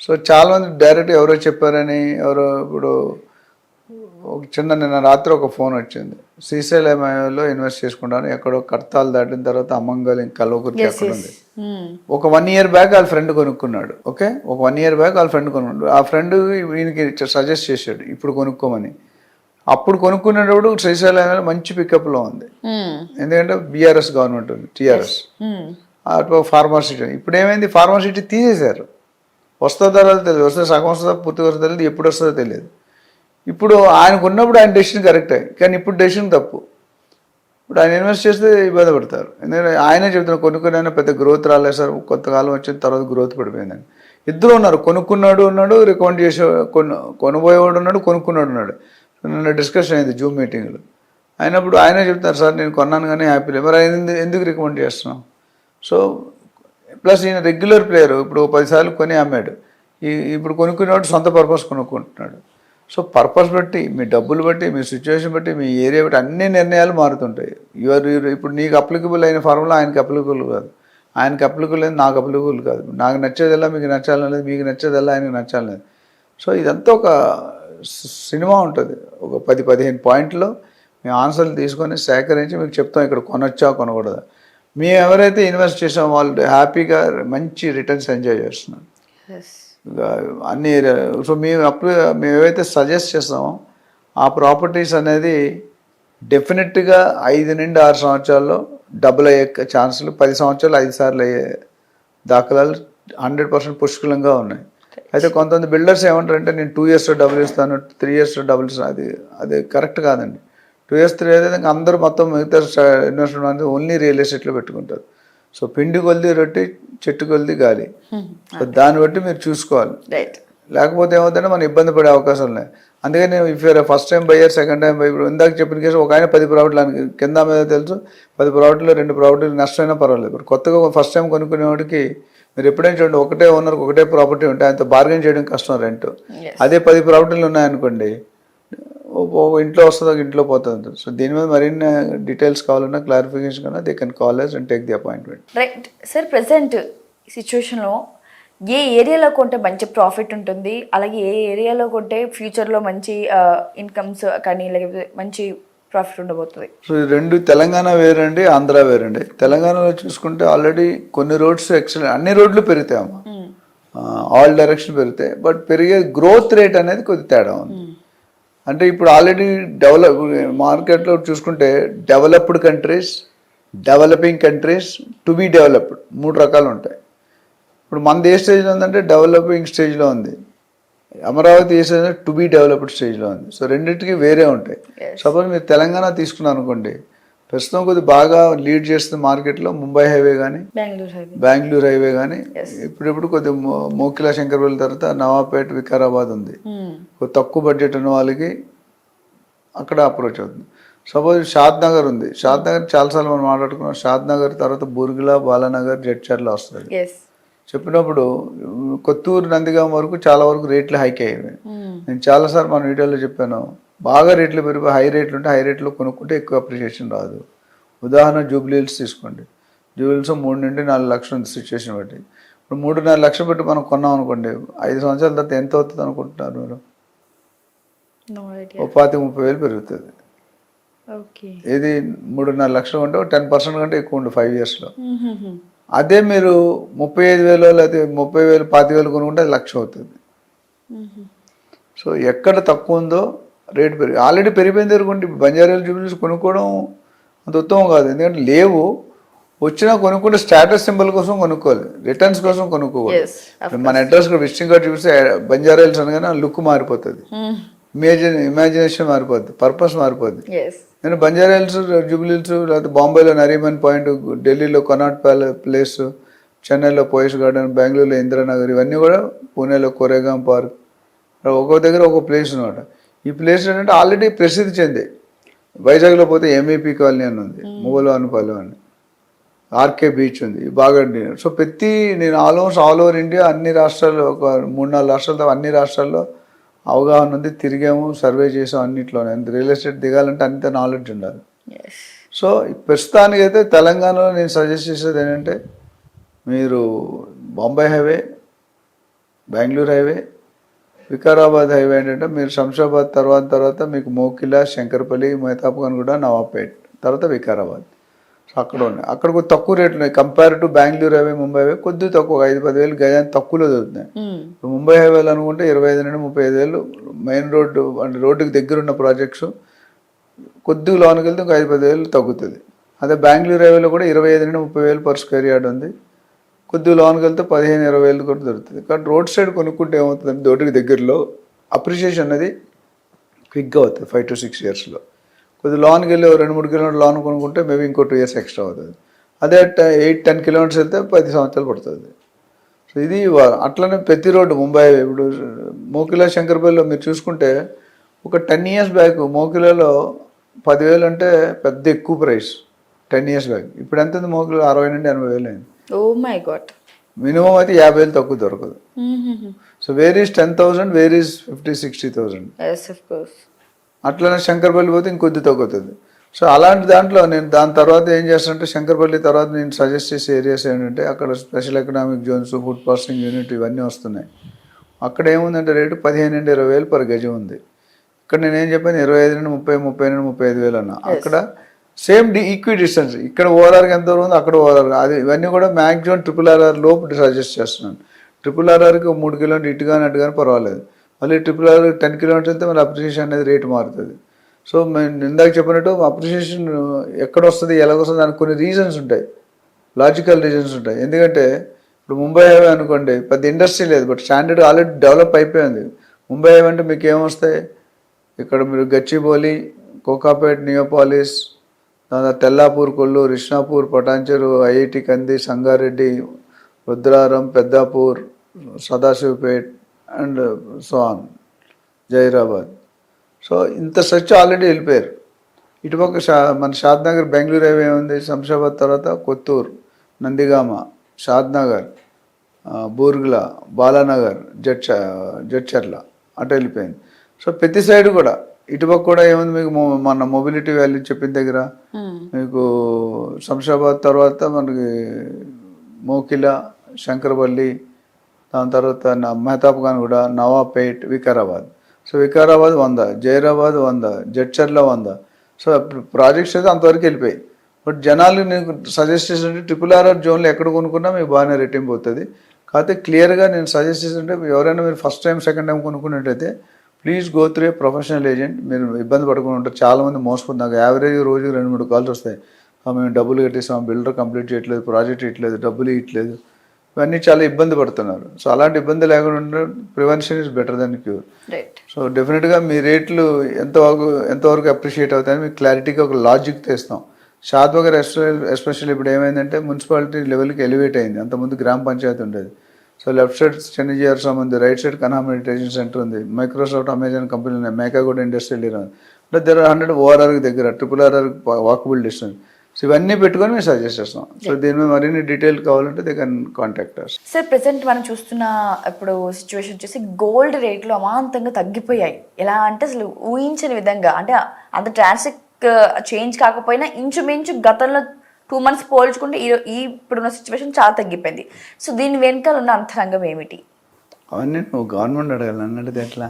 సో చాలామంది డైరెక్ట్ ఎవరో చెప్పారని, ఎవరో ఇప్పుడు ఒక నిన్న రాత్రి ఒక ఫోన్ వచ్చింది, శ్రీశైలంలో ఇన్వెస్ట్ చేసుకుంటాను, ఎక్కడో కడతాలు దాటిన తర్వాత అమ్మంగాలి కల్వకుర్తి ఎక్కడ ఉంది. ఒక 1 year బ్యాక్ వాళ్ళ ఫ్రెండ్ కొనుక్కున్నాడు. ఓకే, ఒక 1 year బ్యాక్ వాళ్ళ ఫ్రెండ్ కొనుక్కున్నాడు. ఆ ఫ్రెండ్ ఈయనకి సజెస్ట్ చేశాడు ఇప్పుడు కొనుక్కోమని. అప్పుడు కొనుక్కునేటప్పుడు శ్రీశైలం మంచి పికప్లో ఉంది, ఎందుకంటే బీఆర్ఎస్ గవర్నమెంట్ ఉంది, టీఆర్ఎస్ అటు ఫార్మాసిటీ. ఇప్పుడు ఏమైంది, ఫార్మాసిటీ తీసేశారు. వస్తుందో తెలియదు, వస్తే సగం వస్తుందో పూర్తిగా వస్తుందో తెలియదు, ఎప్పుడు వస్తుందో తెలియదు. ఇప్పుడు ఆయనకు ఉన్నప్పుడు ఆయన డెసిషన్ కరెక్టే, కానీ ఇప్పుడు డెసిషన్ తప్పు. ఇప్పుడు ఆయన ఇన్వెస్ట్ చేస్తే ఇబ్బంది పడతారు, ఎందుకంటే ఆయనే చెప్తున్నారు కొనుక్కునే పెద్ద గ్రోత్ రాలేదు సార్, కొంతకాలం వచ్చిన తర్వాత గ్రోత్ పడిపోయిందని. ఇద్దరు ఉన్నారు, కొనుక్కున్నాడు ఉన్నాడు, రికమెండ్ చేసే కొనబోయేవాడు ఉన్నాడు, కొనుక్కున్నాడు ఉన్నాడు. నిన్న డిస్కషన్ అయింది జూమ్ మీటింగ్లో. అయినప్పుడు ఆయనే చెప్తారు సార్ నేను కొన్నాను కానీ హ్యాపీ లేదు, మరి ఆయన ఎందుకు రికమెండ్ చేస్తున్నాం. సో ప్లస్ ఈయన రెగ్యులర్ ప్లేయర్, ఇప్పుడు 10 సార్లు కొని అమ్మాడు, ఇప్పుడు కొనుక్కునేవాడు సొంత పర్పస్ కొనుక్కుంటున్నాడు. సో పర్పస్ బట్టి, మీ డబ్బులు బట్టి, మీ సిచ్యువేషన్ బట్టి, మీ ఏరియా బట్టి అన్ని నిర్ణయాలు మారుతుంటాయి. ఇప్పుడు నీకు అప్లికబుల్ అయిన ఫార్ములా ఆయనకి అప్లికబుల్ కాదు, ఆయనకి అప్లికబుల్ అయింది నాకు అప్లికబుల్ కాదు, నాకు నచ్చేదల్లా మీకు నచ్చాలనేది, మీకు నచ్చేదల్లా ఆయనకు నచ్చాలనేది. సో ఇదంతా ఒక సినిమా ఉంటుంది, ఒక 10-15 పాయింట్లో మీ ఆన్సర్లు తీసుకొని సేకరించి మీకు చెప్తాం ఇక్కడ కొనొచ్చా కొనకూడదా. మేము ఎవరైతే ఇన్వెస్ట్ చేసామో వాళ్ళు హ్యాపీగా మంచి రిటర్న్స్ ఎంజాయ్ చేస్తున్నారు అన్ని ఏరియా. సో మేము ఏవైతే సజెస్ట్ చేస్తామో ఆ ప్రాపర్టీస్ అనేది డెఫినెట్గా 5 నుండి 6 సంవత్సరాల్లో డబుల్ అయ్యే ఛాన్సులు, 10 సంవత్సరాలు 5 సార్లు అయ్యే దాఖలాలు 100% పుష్కలంగా ఉన్నాయి. అయితే కొంతమంది బిల్డర్స్ ఏమంటారంటే నేను 2 ఇయర్స్లో డబుల్ ఇస్తాను, 3 ఇయర్స్లో డబుల్ ఇస్తాను, అది కరెక్ట్ కాదండి. 2 ఇయర్స్ 3 ఇయర్స్ అయితే అందరూ మొత్తం మిగతా ఇన్వెస్ట్మెంట్ ఓన్లీ రియల్ ఎస్టేట్లో పెట్టుకుంటారు. సో పిండి కొలిది రొట్టి, చెట్టు కొలిది గాలి. సో దాన్ని బట్టి మీరు చూసుకోవాలి, లేకపోతే ఏమవుతుందంటే మనం ఇబ్బంది పడే అవకాశం ఉన్నాయి. అందుకని if you're first time buyer, second time buyer, ఇందాక చెప్పిన కేసు ఒక ఆయన 10 ప్రాపర్టీలు కింద మీద తెలుసు, 10 ప్రాపర్టీలో 2 ప్రాపర్టీలు నష్టమైనా పర్వాలేదు. ఇప్పుడు కొత్తగా ఫస్ట్ టైం కొనుక్కునేవాడికి మీరు ఎప్పుడైనా చూడండి, ఒకటే ఓనర్కి ఒకటే ప్రాపర్టీ ఉంటే ఆయనతో బార్గెన్ చేయడం కష్టం రెంట్. అదే 10 ప్రాపర్టీలు ఉన్నాయనుకోండి, ఇంట్లో వస్తుందో ఇంట్లో పోతుంది. సో దీని మీద మరిన్ని డీటెయిల్స్ కావాలన్నా, క్లారిఫికేషన్ కన్నా they can call us and take the appointment. Right sir, present సిచ్యువేషన్లో ఏ ఏరియాలో కొంటే మంచి ప్రాఫిట్ ఉంటుంది, అలాగే ఏ ఏరియాలో కొంటే ఫ్యూచర్లో మంచి ఇన్కమ్స్ కానీ లేకపోతే మంచి ప్రాఫిట్ ఉండబోతుంది? సో ఈ రెండు, తెలంగాణ వేరండి, ఆంధ్ర వేరండి. తెలంగాణలో చూసుకుంటే ఆల్రెడీ కొన్ని రోడ్స్ ఎక్సలెంట్, అన్ని రోడ్లు పెరుగుతాయమ్మా, ఆల్ డైరెక్షన్ పెరుగుతాయి. బట్ పెరిగే గ్రోత్ రేట్ అనేది కొద్ది తేడా ఉంది. అంటే ఇప్పుడు ఆల్రెడీ మార్కెట్లో చూసుకుంటే developed countries, developing countries, to be developed, 3 రకాలు ఉంటాయి. ఇప్పుడు మనది ఏ స్టేజ్లో ఉందంటే డెవలపింగ్ స్టేజ్లో ఉంది, అమరావతి ఏ స్టేజ్ టు బీ డెవలప్డ్ స్టేజ్లో ఉంది. సో రెండింటికి వేరే ఉంటాయి. సపోజ్ మీరు తెలంగాణ తీసుకున్నారు అనుకోండి, ప్రస్తుతం కొద్దిగా బాగా లీడ్ చేస్తున్న మార్కెట్లో ముంబై హైవే కానీ, బెంగళూరు హైవే కానీ, ఇప్పుడు కొద్దిగా మోకిలా శంకర్పల్లి తర్వాత నవాపేట, వికారాబాద్ ఉంది. తక్కువ బడ్జెట్ ఉన్న వాళ్ళకి అక్కడ అప్రోచ్ అవుతుంది. సపోజ్ షాద్ నగర్ ఉంది, షాద్ నగర్ చాలాసార్లు మనం మాట్లాడుకున్నాం. షాద్ నగర్ తర్వాత బూర్గిలా, బాలానగర్, జడ్చర్ల వస్తుంది. చెప్పినప్పుడు కొత్తూరు, నందిగాం వరకు చాలా వరకు రేట్లు హైక్ అయ్యాయి. నేను చాలాసార్లు మన వీడియోలో చెప్పాను, బాగా రేట్లు పెరిగిపోయి హై రేట్లు ఉంటే హై రేట్లో కొనుక్కుంటే ఎక్కువ అప్రిషియేషన్ రాదు. ఉదాహరణ జూబ్లీ హిల్స్ తీసుకోండి, జూబ్లీ హిల్స్ 3 నుండి 4 లక్షలు ఉంది సిచ్యువేషన్ బట్టి. ఇప్పుడు 3.5 లక్షలు పెట్టి మనం కొన్నాం అనుకోండి, 5 సంవత్సరాల తర్వాత ఎంత అవుతుంది అనుకుంటున్నారు మీరు? 25-30 వేలు పెరుగుతుంది. ఇది 3.5 లక్షలు ఉంటే 10% కంటే ఎక్కువ ఉండు 5 ఇయర్స్లో. అదే మీరు 35,000 లేకపోతే 30,000, 25,000 కొనుక్కుంటే అది 1,00,000 అవుతుంది. సో ఎక్కడ తక్కువ ఉందో రేటు పెరిగి ఆల్రెడీ పెరిగిపోయింది అనుకోండి. ఇప్పుడు బంజారాలు జూబ్లీస్ కొనుక్కోవడం అంత ఉత్తమం కాదు, ఎందుకంటే లేవు. వచ్చినా కొనుక్కుంటే స్టేటస్ సింబల్ కోసం కొనుక్కోవాలి, రిటర్న్స్ కోసం కొనుక్కోవాలి. మన అడ్రస్ విజిటింగ్ కార్డ్ చూపిస్తే బంజారాల్స్ అనగానే లుక్ మారిపోతుంది, ఇమాజినేషన్ మారిపోద్ది, పర్పస్ మారిపోద్ది. నేను బంజారాల్స్, జూబ్లీస్, లేకపోతే బాంబేలో నరీమన్ పాయింట్, ఢిల్లీలో కొనాట్ ప్లేస్, చెన్నైలో పోయిస్ గార్డెన్, బెంగళూరులో ఇందిరానగర్, ఇవన్నీ కూడా పూణేలో కొరేగాం పార్క్, ఒక్కో దగ్గర ఒక ప్లేస్ అనమాట. ఈ ప్లేస్ ఏంటంటే ఆల్రెడీ ప్రసిద్ధి చెంది. వైజాగ్లో పోతే ఎంఏపీ కాలనీ అని ఉంది, మువ్వలవానిపాలెం అని, ఆర్కే బీచ్ ఉంది, బాగా. సో నేను ఆల్మోస్ట్ ఆల్ ఓవర్ ఇండియా అన్ని రాష్ట్రాల్లో, ఒక 3-4 రాష్ట్రాలతో అన్ని రాష్ట్రాల్లో అవగాహన ఉంది, తిరిగాము, సర్వే చేసాం అన్నింటిలోనే. రియల్ ఎస్టేట్ దిగాలంటే అంత నాలెడ్జ్ ఉండాలి. సో ప్రస్తుతానికైతే తెలంగాణలో నేను సజెస్ట్ చేసేది ఏంటంటే, మీరు Bombay highway, Bengaluru highway, Vikarabad highway ఏంటంటే మీరు శంషాబాద్ తర్వాత మీకు మోకిలా, శంకర్పల్లి, మహతాబ్గంజ్ కూడా, నవాపేట్, తర్వాత వికారాబాద్. సో అక్కడ ఉన్నాయి. అక్కడ కొద్ది తక్కువ రేట్లు ఉన్నాయి compare to Bengaluru highway, Mumbai highway కొద్ది తక్కువ 5-10 వేలు గజాన్ని తక్కువలో దొరుకుతున్నాయి. ఇప్పుడు ముంబై హైవేలు అనుకుంటే 25 నుండి 35 వేలు మెయిన్ రోడ్డు అంటే రోడ్డుకి దగ్గర ఉన్న ప్రాజెక్ట్స్ కొద్దిగా లోనికి వెళ్తే ఇంకా 5-10 వేలు తగ్గుతుంది. అదే బెంగళూరు హైవేలో కూడా 25 నుండి 30 వేలు పర్ స్క్వేర్ యార్డ్ ఉంది. కొద్దిగా లోనికి వెళ్తే 15-20 వేలు కూడా దొరుకుతుంది. కానీ రోడ్ సైడ్ కొనుక్కుంటే ఏమవుతుందంటే రోడ్డుకి దగ్గరలో అప్రిషియేషన్ అనేది క్విక్గా అవుతుంది 5 to 6 ఇయర్స్లో. కొద్దిగా లోన్కి వెళ్ళి 2-3 కిలోమీటర్ లోన్ కొనుక్కుంటే మేబీ ఇంకో 2 years ఎక్స్ట్రా అవుతుంది. అదే 8-10 కిలోమీటర్స్ వెళ్తే 10 సంవత్సరాలు పడుతుంది. సో ఇది అట్లనే ప్రతి రోడ్డు ముంబై ఇప్పుడు మోకిలా శంకర్పల్లిలో మీరు చూసుకుంటే ఒక 10 years బ్యాక్ మోకిలాలో 10,000 అంటే పెద్ద ఎక్కువ ప్రైస్ 10 years బ్యాక్. ఇప్పుడు ఎంత ఉంది మోకిలా? 60 నుండి 80 వేలు అయింది. Oh my God. మినిమం అయితే 50 వేలు తక్కువ దొరకదు. So where is 10,000, where is 50-60,000. అట్లనే శంకర్పల్లి పోతే ఇంకొద్ది తగ్గుతుంది. సో అలాంటి దాంట్లో నేను దాని తర్వాత ఏం చేస్తానంటే శంకర్పల్లి తర్వాత నేను సజెస్ట్ చేసే ఏరియాస్ ఏంటంటే అక్కడ special economic zones, food processing unit ఇవన్నీ వస్తున్నాయి. అక్కడ ఏముందంటే రేటు 15-20 వేలు పర్ గజం ఉంది. ఇక్కడ నేనేం చెప్పాను 25 నుండి 30 నుండి 35 వేలు అన్న. అక్కడ సేమ్ ఈక్వి డిస్టెన్స్ ఇక్కడ ఓఆర్ఆర్కి ఎంత దూరం ఉంది అక్కడ ఓఆర్ఆర్ అది ఇవన్నీ కూడా మ్యాక్సిమం RRR లోపు సజెస్ట్ చేస్తున్నాను. RRRకి 3 కిలోమీటర్ ఇటు కానీ అటు కానీ పర్వాలేదు. మళ్ళీ RRR 10 కిలోమీటర్స్ అయితే మళ్ళీ అప్రిషియేషన్ అనేది రేటు మారుతుంది. సో నేను ఇందాక చెప్పినట్టు అప్రిషియేషన్ ఎక్కడ వస్తుంది ఎలాగొస్తుంది దానికి కొన్ని రీజన్స్ ఉంటాయి, లాజికల్ రీజన్స్ ఉంటాయి. ఎందుకంటే ఇప్పుడు ముంబై హైవే అనుకోండి పెద్ద ఇండస్ట్రీ లేదు, బట్ స్టాండర్డ్ ఆల్రెడీ డెవలప్ అయిపోయింది. ముంబై హైవే అంటే మీకు ఏమొస్తాయి ఇక్కడ మీరు Gachibowli, Kokapet, Neopolis, Tellapur, Kollur, Isnapur, Patancheru, IIT Kandi, Sangareddy, Rudraram, Peddapur, Sadasivpet and so on, Zaheerabad. So ఇంత స్ట్రెచ్ ఆల్రెడీ వెళ్ళిపోయారు. ఇటుపక్క మన షాద్నగర్ బెంగళూరు హైవే ఉంది, శంషాబాద్ తర్వాత కొత్తూరు, నందిగామ, షాద్నగర్, బూర్గుల, బాలానగర్, జడ్చర్ల అటు వెళ్ళిపోయింది. సో ప్రతి సైడ్ కూడా ఇటుపక్క కూడా ఏముంది మీకు మన మొబిలిటీ వాల్యూ చెప్పిన దగ్గర మీకు శంషాబాద్ తర్వాత మనకి మోకిల, శంకరపల్లి, దాని తర్వాత మెహతాబ్ఖాన్ కూడా, Navapet, Vikarabad. So Vikarabad 100, Zaheerabad 100, Jadcherla 100. So projects అయితే అంతవరకు వెళ్ళిపోయాయి. బట్ జనాలు నేను సజెస్ట్ చేస్తుంటే RRR జోన్లో ఎక్కడ కొనుక్కున్నా మీకు బాగానే రెట్టింపు అవుతుంది. కాకపోతే క్లియర్గా నేను సజెస్ట్ చేస్తుంటే ఎవరైనా మీరు ఫస్ట్ టైం సెకండ్ టైం కొనుక్కున్నట్టయితే please go through a professional agent. మీరు ఇబ్బంది పడుకుని ఉంటారు. చాలామంది మోసపోతుంది. నాకు యావరేజ్ రోజు 2-3 కాల్స్ వస్తాయి. మేము డబ్బులు కట్టేసాం, బిల్డర్ కంప్లీట్ చేయట్లేదు, ప్రాజెక్ట్ ఇట్లేదు, డబ్బులు ఇట్లేదు, ఇవన్నీ చాలా ఇబ్బంది పడుతున్నారు. సో అలాంటి ఇబ్బంది లేకుండా prevention is better than cure. So డెఫినెట్గా మీ రేట్లు ఎంతవరకు అప్రిషియేట్ అవుతాయని మీకు క్లారిటీగా ఒక లాజిక్ తెస్తాం. షాద్నగర్ ఎస్పెషల్లీ ఇప్పుడు ఏమైందంటే మున్సిపాలిటీ లెవెల్కి ఎలివేట్ అయింది. అంతకుముందు గ్రామ పంచాయతీ ఉండేది. సో లెఫ్ట్ సైడ్ చెన్నజీఆర్ ఉంది, right side Kanha meditation centre ఉంది, మైక్రోసాఫ్ట్, అమెజాన్ కంపెనీ ఉన్నాయి, మేకాగూడ ఇండస్ట్రియల్ ఏరియా ఉంది. అంటే దగ్గర 100 ఓఆర్ఆర్కి దగ్గర, RRR వాకబుల్ డిస్టెన్స్. సో ఇవన్నీ పెట్టుకొని మేము సజెస్ట్ చేస్తాం. సో దీని మీద మరిన్ని డీటెయిల్ కావాలంటే they can contact us. Sir present మనం చూస్తున్న ఇప్పుడు సిచ్యువేషన్ వచ్చేసి గోల్డ్ రేట్లు అమాంతంగా తగ్గిపోయాయి. ఎలా అంటే అసలు ఊహించని విధంగా, అంటే అంత డ్రాస్టిక్ చేంజ్ కాకపోయినా ఇంచుమించు గతంలో 2 months పోల్చుకుంటే ఇప్పుడున్న సిచ్యువేషన్ చాలా తగ్గిపోయింది. సో దీని వెనకాల ఉన్న అంతరంగం ఏమిటి? అవన్నీ నువ్వు గవర్నమెంట్ అడగాలి అన్నట్టు ఎట్లా,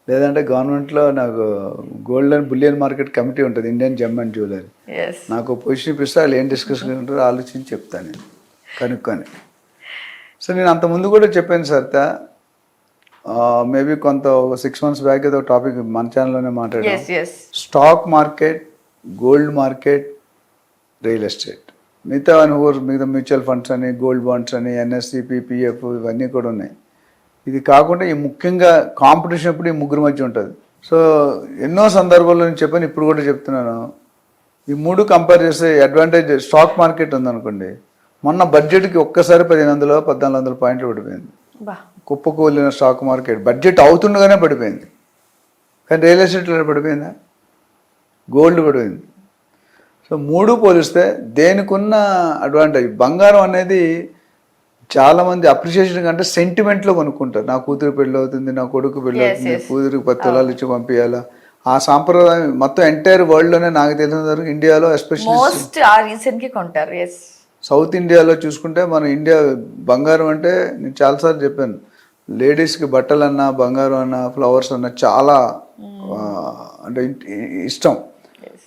లేదంటే గవర్నమెంట్లో నాకు gold and bullion market committee ఉంటుంది, ఇండియన్ జెమ్ అండ్ జ్యువెలరీ. నాకు పొజిషన్ ఇప్పిస్తే వాళ్ళు ఏం డిస్కషన్ ఉంటారో ఆలోచించి చెప్తాను నేను కనుక్కొని. సో నేను అంతకుముందు కూడా చెప్పాను సార్, మేబీ కొంత 6 months బ్యాక్ ఏదో టాపిక్ మన ఛానల్లోనే మాట్లాడాను. Stock market, gold market, real estate, మిగతా మ్యూచువల్ ఫండ్స్ అని, గోల్డ్ బాండ్స్ అని, NSE, PPF ఇవన్నీ కూడా ఉన్నాయి. ఇది కాకుండా ఈ ముఖ్యంగా కాంపిటీషన్ ఇప్పుడు ఈ ముగ్గురు మధ్య ఉంటుంది. సో ఎన్నో సందర్భాల్లో నేను చెప్పాను, ఇప్పుడు కూడా చెప్తున్నాను. ఈ 3 కంపేర్ చేస్తే అడ్వాంటేజ్ స్టాక్ మార్కెట్ ఉందనుకోండి, మొన్న బడ్జెట్కి ఒక్కసారి 1500-1400 పాయింట్లు పడిపోయింది. కుప్పకూలిన స్టాక్ మార్కెట్ బడ్జెట్ అవుతుండగానే పడిపోయింది. కానీ రియల్ ఎస్టేట్లో పడిపోయిందా? గోల్డ్ పడిపోయింది. సో 3 పోలిస్తే దేనికున్న అడ్వాంటేజ్. బంగారం అనేది చాలామంది అప్రిషియేషన్ కంటే సెంటిమెంట్లో కొనుక్కుంటారు. నా కూతురు పెళ్ళి అవుతుంది, నా కొడుకు పెళ్ళి అవుతుంది, కూతురికి 10 తులాలు ఇచ్చి పంపించాలా, ఆ సాంప్రదాయం మొత్తం ఎంటైర్ వరల్డ్లోనే నాకు తెలిసిన వరకు ఇండియాలో ఎస్పెషల్లీ కొంటారు. సౌత్ ఇండియాలో చూసుకుంటే మన ఇండియా బంగారం అంటే నేను చాలాసార్లు చెప్పాను, లేడీస్కి బట్టలు అన్నా, బంగారం అన్నా, ఫ్లవర్స్ అన్నా చాలా అంటే ఇష్టం.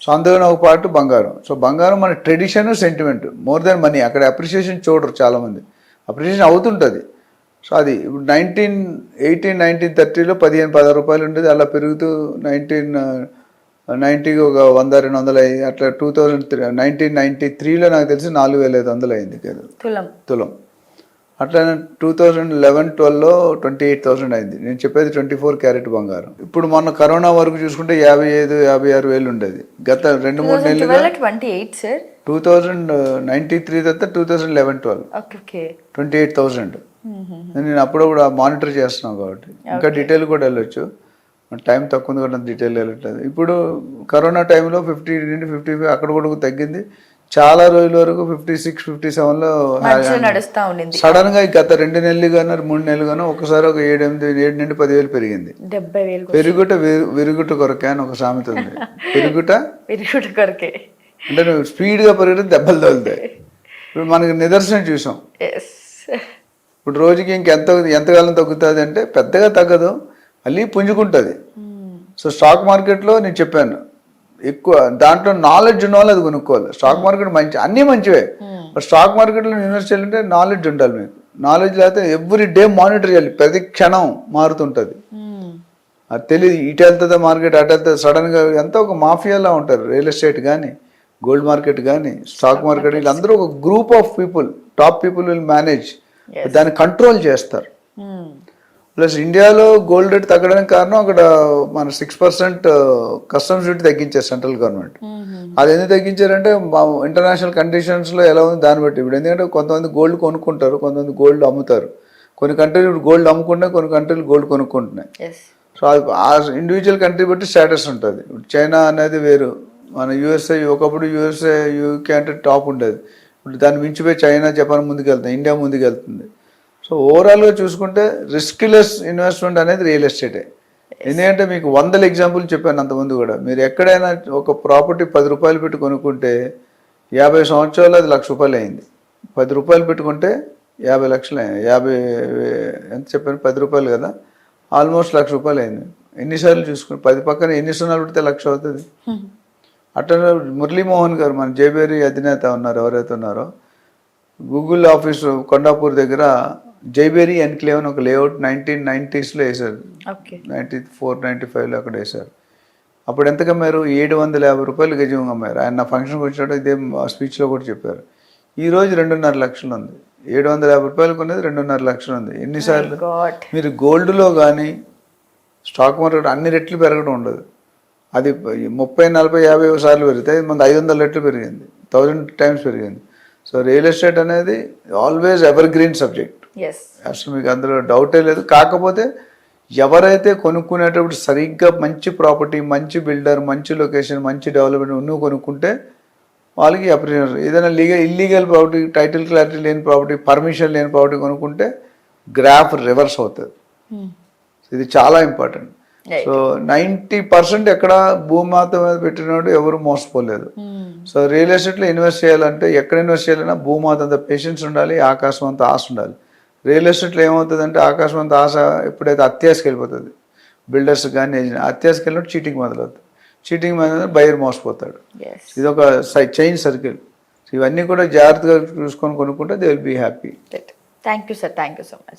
సో అందులోనే ఒక పార్ట్ బంగారం. సో బంగారం మన tradition, sentiment more than money. అక్కడ అప్రిషియేషన్ చూడరు చాలామంది, అప్రిషియేషన్ అవుతుంటుంది. సో అది ఇప్పుడు 1930లో 15-16 రూపాయలు ఉండేది, అలా పెరుగుతూ 1990కి ఒక 100-200 అయ్యి అట్లా 1993లో నాకు తెలిసి 4500 అయింది తులం. అట్లా 2011-12లో 28,000 అయింది. నేను చెప్పేది 24 క్యారెట్ బంగారం. ఇప్పుడు మొన్న కరోనా వరకు చూసుకుంటే 55-56 వేలు ఉండేది. గత 2-3 నెలలుగా 2093 తర్వాత 2011-12 28,000. నేను అప్పుడప్పుడు మానిటర్ చేస్తున్నాను కాబట్టి ఇంకా డీటెయిల్ కూడా వెళ్ళొచ్చు. టైం తక్కువ ఉంది కూడా డీటెయిల్ వెళ్ళట్లేదు. ఇప్పుడు కరోనా టైంలో 50 నుండి 55 అక్కడ కూడా తగ్గింది. చాలా రోజుల వరకు 56-57లో సడన్ గా గత 2 నెలలు గానో 3 నెలలు గానో ఒకసారి ఒక 7 నుండి 10,000 పెరిగింది. పెరుగుట విరుగుట కొరకే అని ఒక సామెత ఉంది. పెరుగుట కొరకే అంటే నువ్వు స్పీడ్ గా పెరిగితే దెబ్బలు తగులుతాయి. ఇప్పుడు మనకి నిదర్శనం చూసాం. ఇప్పుడు రోజుకి ఎంతకాలం తగ్గుతుంది అంటే పెద్దగా తగ్గదు, మళ్ళీ పుంజుకుంటుంది. సో స్టాక్ మార్కెట్లో నేను చెప్పాను, ఎక్కువ దాంట్లో నాలెడ్జ్ ఉన్న వాళ్ళు అది కొనుక్కోవాలి. స్టాక్ మార్కెట్ అన్నీ మంచివే, బట్ స్టాక్ మార్కెట్లో ఇన్వెస్ట్ చేయాలంటే నాలెడ్జ్ ఉండాలి. మీకు నాలెడ్జ్ లేకపోతే ఎవ్రీ డే మానిటర్ చేయాలి, ప్రతి క్షణం మారుతుంటుంది. అది తెలియదు, ఇటు వెళ్తుందా మార్కెట్ అటు వెళ్తుంది. సడన్గా ఎంతో ఒక మాఫియాలా ఉంటారు. రియల్ ఎస్టేట్ కానీ, గోల్డ్ మార్కెట్ కానీ, స్టాక్ మార్కెట్, వీళ్ళందరూ ఒక group of people, top people will manage, దాన్ని కంట్రోల్ చేస్తారు. ప్లస్ ఇండియాలో గోల్డ్ రేట్ తగ్గడానికి కారణం అక్కడ మన 6% కస్టమ్స్ డ్యూటీ తగ్గించారు సెంట్రల్ గవర్నమెంట్. అది ఎందుకు తగ్గించారంటే ఇంటర్నేషనల్ కండిషన్స్లో ఎలా ఉంది దాన్ని బట్టి. ఇప్పుడు ఎందుకంటే కొంతమంది గోల్డ్ కొనుక్కుంటారు, కొంతమంది గోల్డ్ అమ్ముతారు. కొన్ని కంట్రీలు ఇప్పుడు గోల్డ్ అమ్ముకుంటున్నాయి, కొన్ని కంట్రీలు గోల్డ్ కొనుక్కుంటున్నాయి. సో ఆ ఇండివిజువల్ కంట్రీ బట్టి స్టేటస్ ఉంటుంది. చైనా అనేది వేరు, మన ఒకప్పుడు యూకే అంటే టాప్ ఉండేది. ఇప్పుడు దాన్ని మించిపోయి చైనా, జపాన్ ముందుకెళ్తుంది, ఇండియా ముందుకెళ్తుంది. సో ఓవరాల్గా చూసుకుంటే రిస్క్లెస్ ఇన్వెస్ట్మెంట్ అనేది రియల్ ఎస్టేటే. ఎందుకంటే మీకు 100 ఎగ్జాంపుల్ చెప్పాను అంతకుముందు కూడా. మీరు ఎక్కడైనా ఒక ప్రాపర్టీ 10 రూపాయలు పెట్టి కొనుక్కుంటే 50 సంవత్సరాలు అది ₹1,00,000 అయింది. 10 రూపాయలు పెట్టుకుంటే 50 లక్షలు అయింది. 50 ఎంత చెప్పాను, 10 రూపాయలు కదా, ఆల్మోస్ట్ ₹1,00,000 అయింది. ఎన్నిసార్లు చూసుకుని 10 పక్కన ఎన్ని సున్నాలు పెడితే 1,00,000 అవుతుంది. అట్లా మురళీమోహన్ గారు, మన జైబేరి అధినేత ఉన్నారు, ఎవరైతే ఉన్నారో, గూగుల్ ఆఫీసు కొండాపూర్ దగ్గర జైబేరీ ఎన్క్లేవ్ అని ఒక లేఅవుట్ 1990sలో వేశారు. 94-95లో అక్కడ వేశారు. అప్పుడు ఎంతకు అమ్మారు? ₹750 గజం అమ్మారు. ఆయన నా ఫంక్షన్కి వచ్చినట్టు ఇదే స్పీచ్లో కూడా చెప్పారు. ఈరోజు 2.5 లక్షలు ఉంది. ₹750 కొనేది 2.5 లక్షలు ఉంది. ఎన్నిసార్లు మీరు గోల్డ్లో కానీ స్టాక్ మార్కెట్ అన్ని రెట్లు పెరగడం ఉండదు. అది 30, 40, 50 సార్లు పెరిగితే మన 500 రెట్లు పెరిగింది, 1000 టైమ్స్ పెరిగింది. సో రియల్ ఎస్టేట్ అనేది ఆల్వేస్ ఎవర్ గ్రీన్ సబ్జెక్ట్, అసలు మీకు అందులో డౌటే లేదు. కాకపోతే ఎవరైతే కొనుక్కునేటప్పుడు సరిగ్గా మంచి ప్రాపర్టీ, మంచి బిల్డర్, మంచి లొకేషన్, మంచి డెవలప్మెంట్ నువ్వు కొనుక్కుంటే వాళ్ళకి అప్రిషియేషన్. ఏదైనా ఇల్లీగల్ ప్రాపర్టీ, టైటిల్ క్లారిటీ లేని ప్రాపర్టీ, పర్మిషన్ లేని ప్రాపర్టీ కొనుక్కుంటే గ్రాఫ్ రివర్స్ అవుతుంది. ఇది చాలా ఇంపార్టెంట్. సో 90% ఎక్కడ భూమాత మీద పెట్టినట్టు ఎవరు మోసపోలేదు. సో రియల్ ఎస్టేట్లో ఇన్వెస్ట్ చేయాలంటే ఎక్కడ ఇన్వెస్ట్ చేయాలన్నా భూమాత అంత పేషెన్స్ ఉండాలి, ఆకాశం అంత ఆశ ఉండాలి. రియల్ ఎస్టేట్లో ఏమవుతుందంటే ఆకాశం అంత ఆశ ఎప్పుడైతే అత్యాశకి వెళ్ళిపోతుంది, బిల్డర్స్ కానీ అత్యాశకి వెళ్ళినట్టు చీటింగ్ మొదలవుతుంది. చీటింగ్ మొదలవుతుంది, బయర్ మోసపోతాడు. ఇది ఒక చైన్ సర్కిల్. ఇవన్నీ కూడా జాగ్రత్తగా చూసుకొని కొనుక్కుంటే they will be happy. Thank you sir, thank you so much.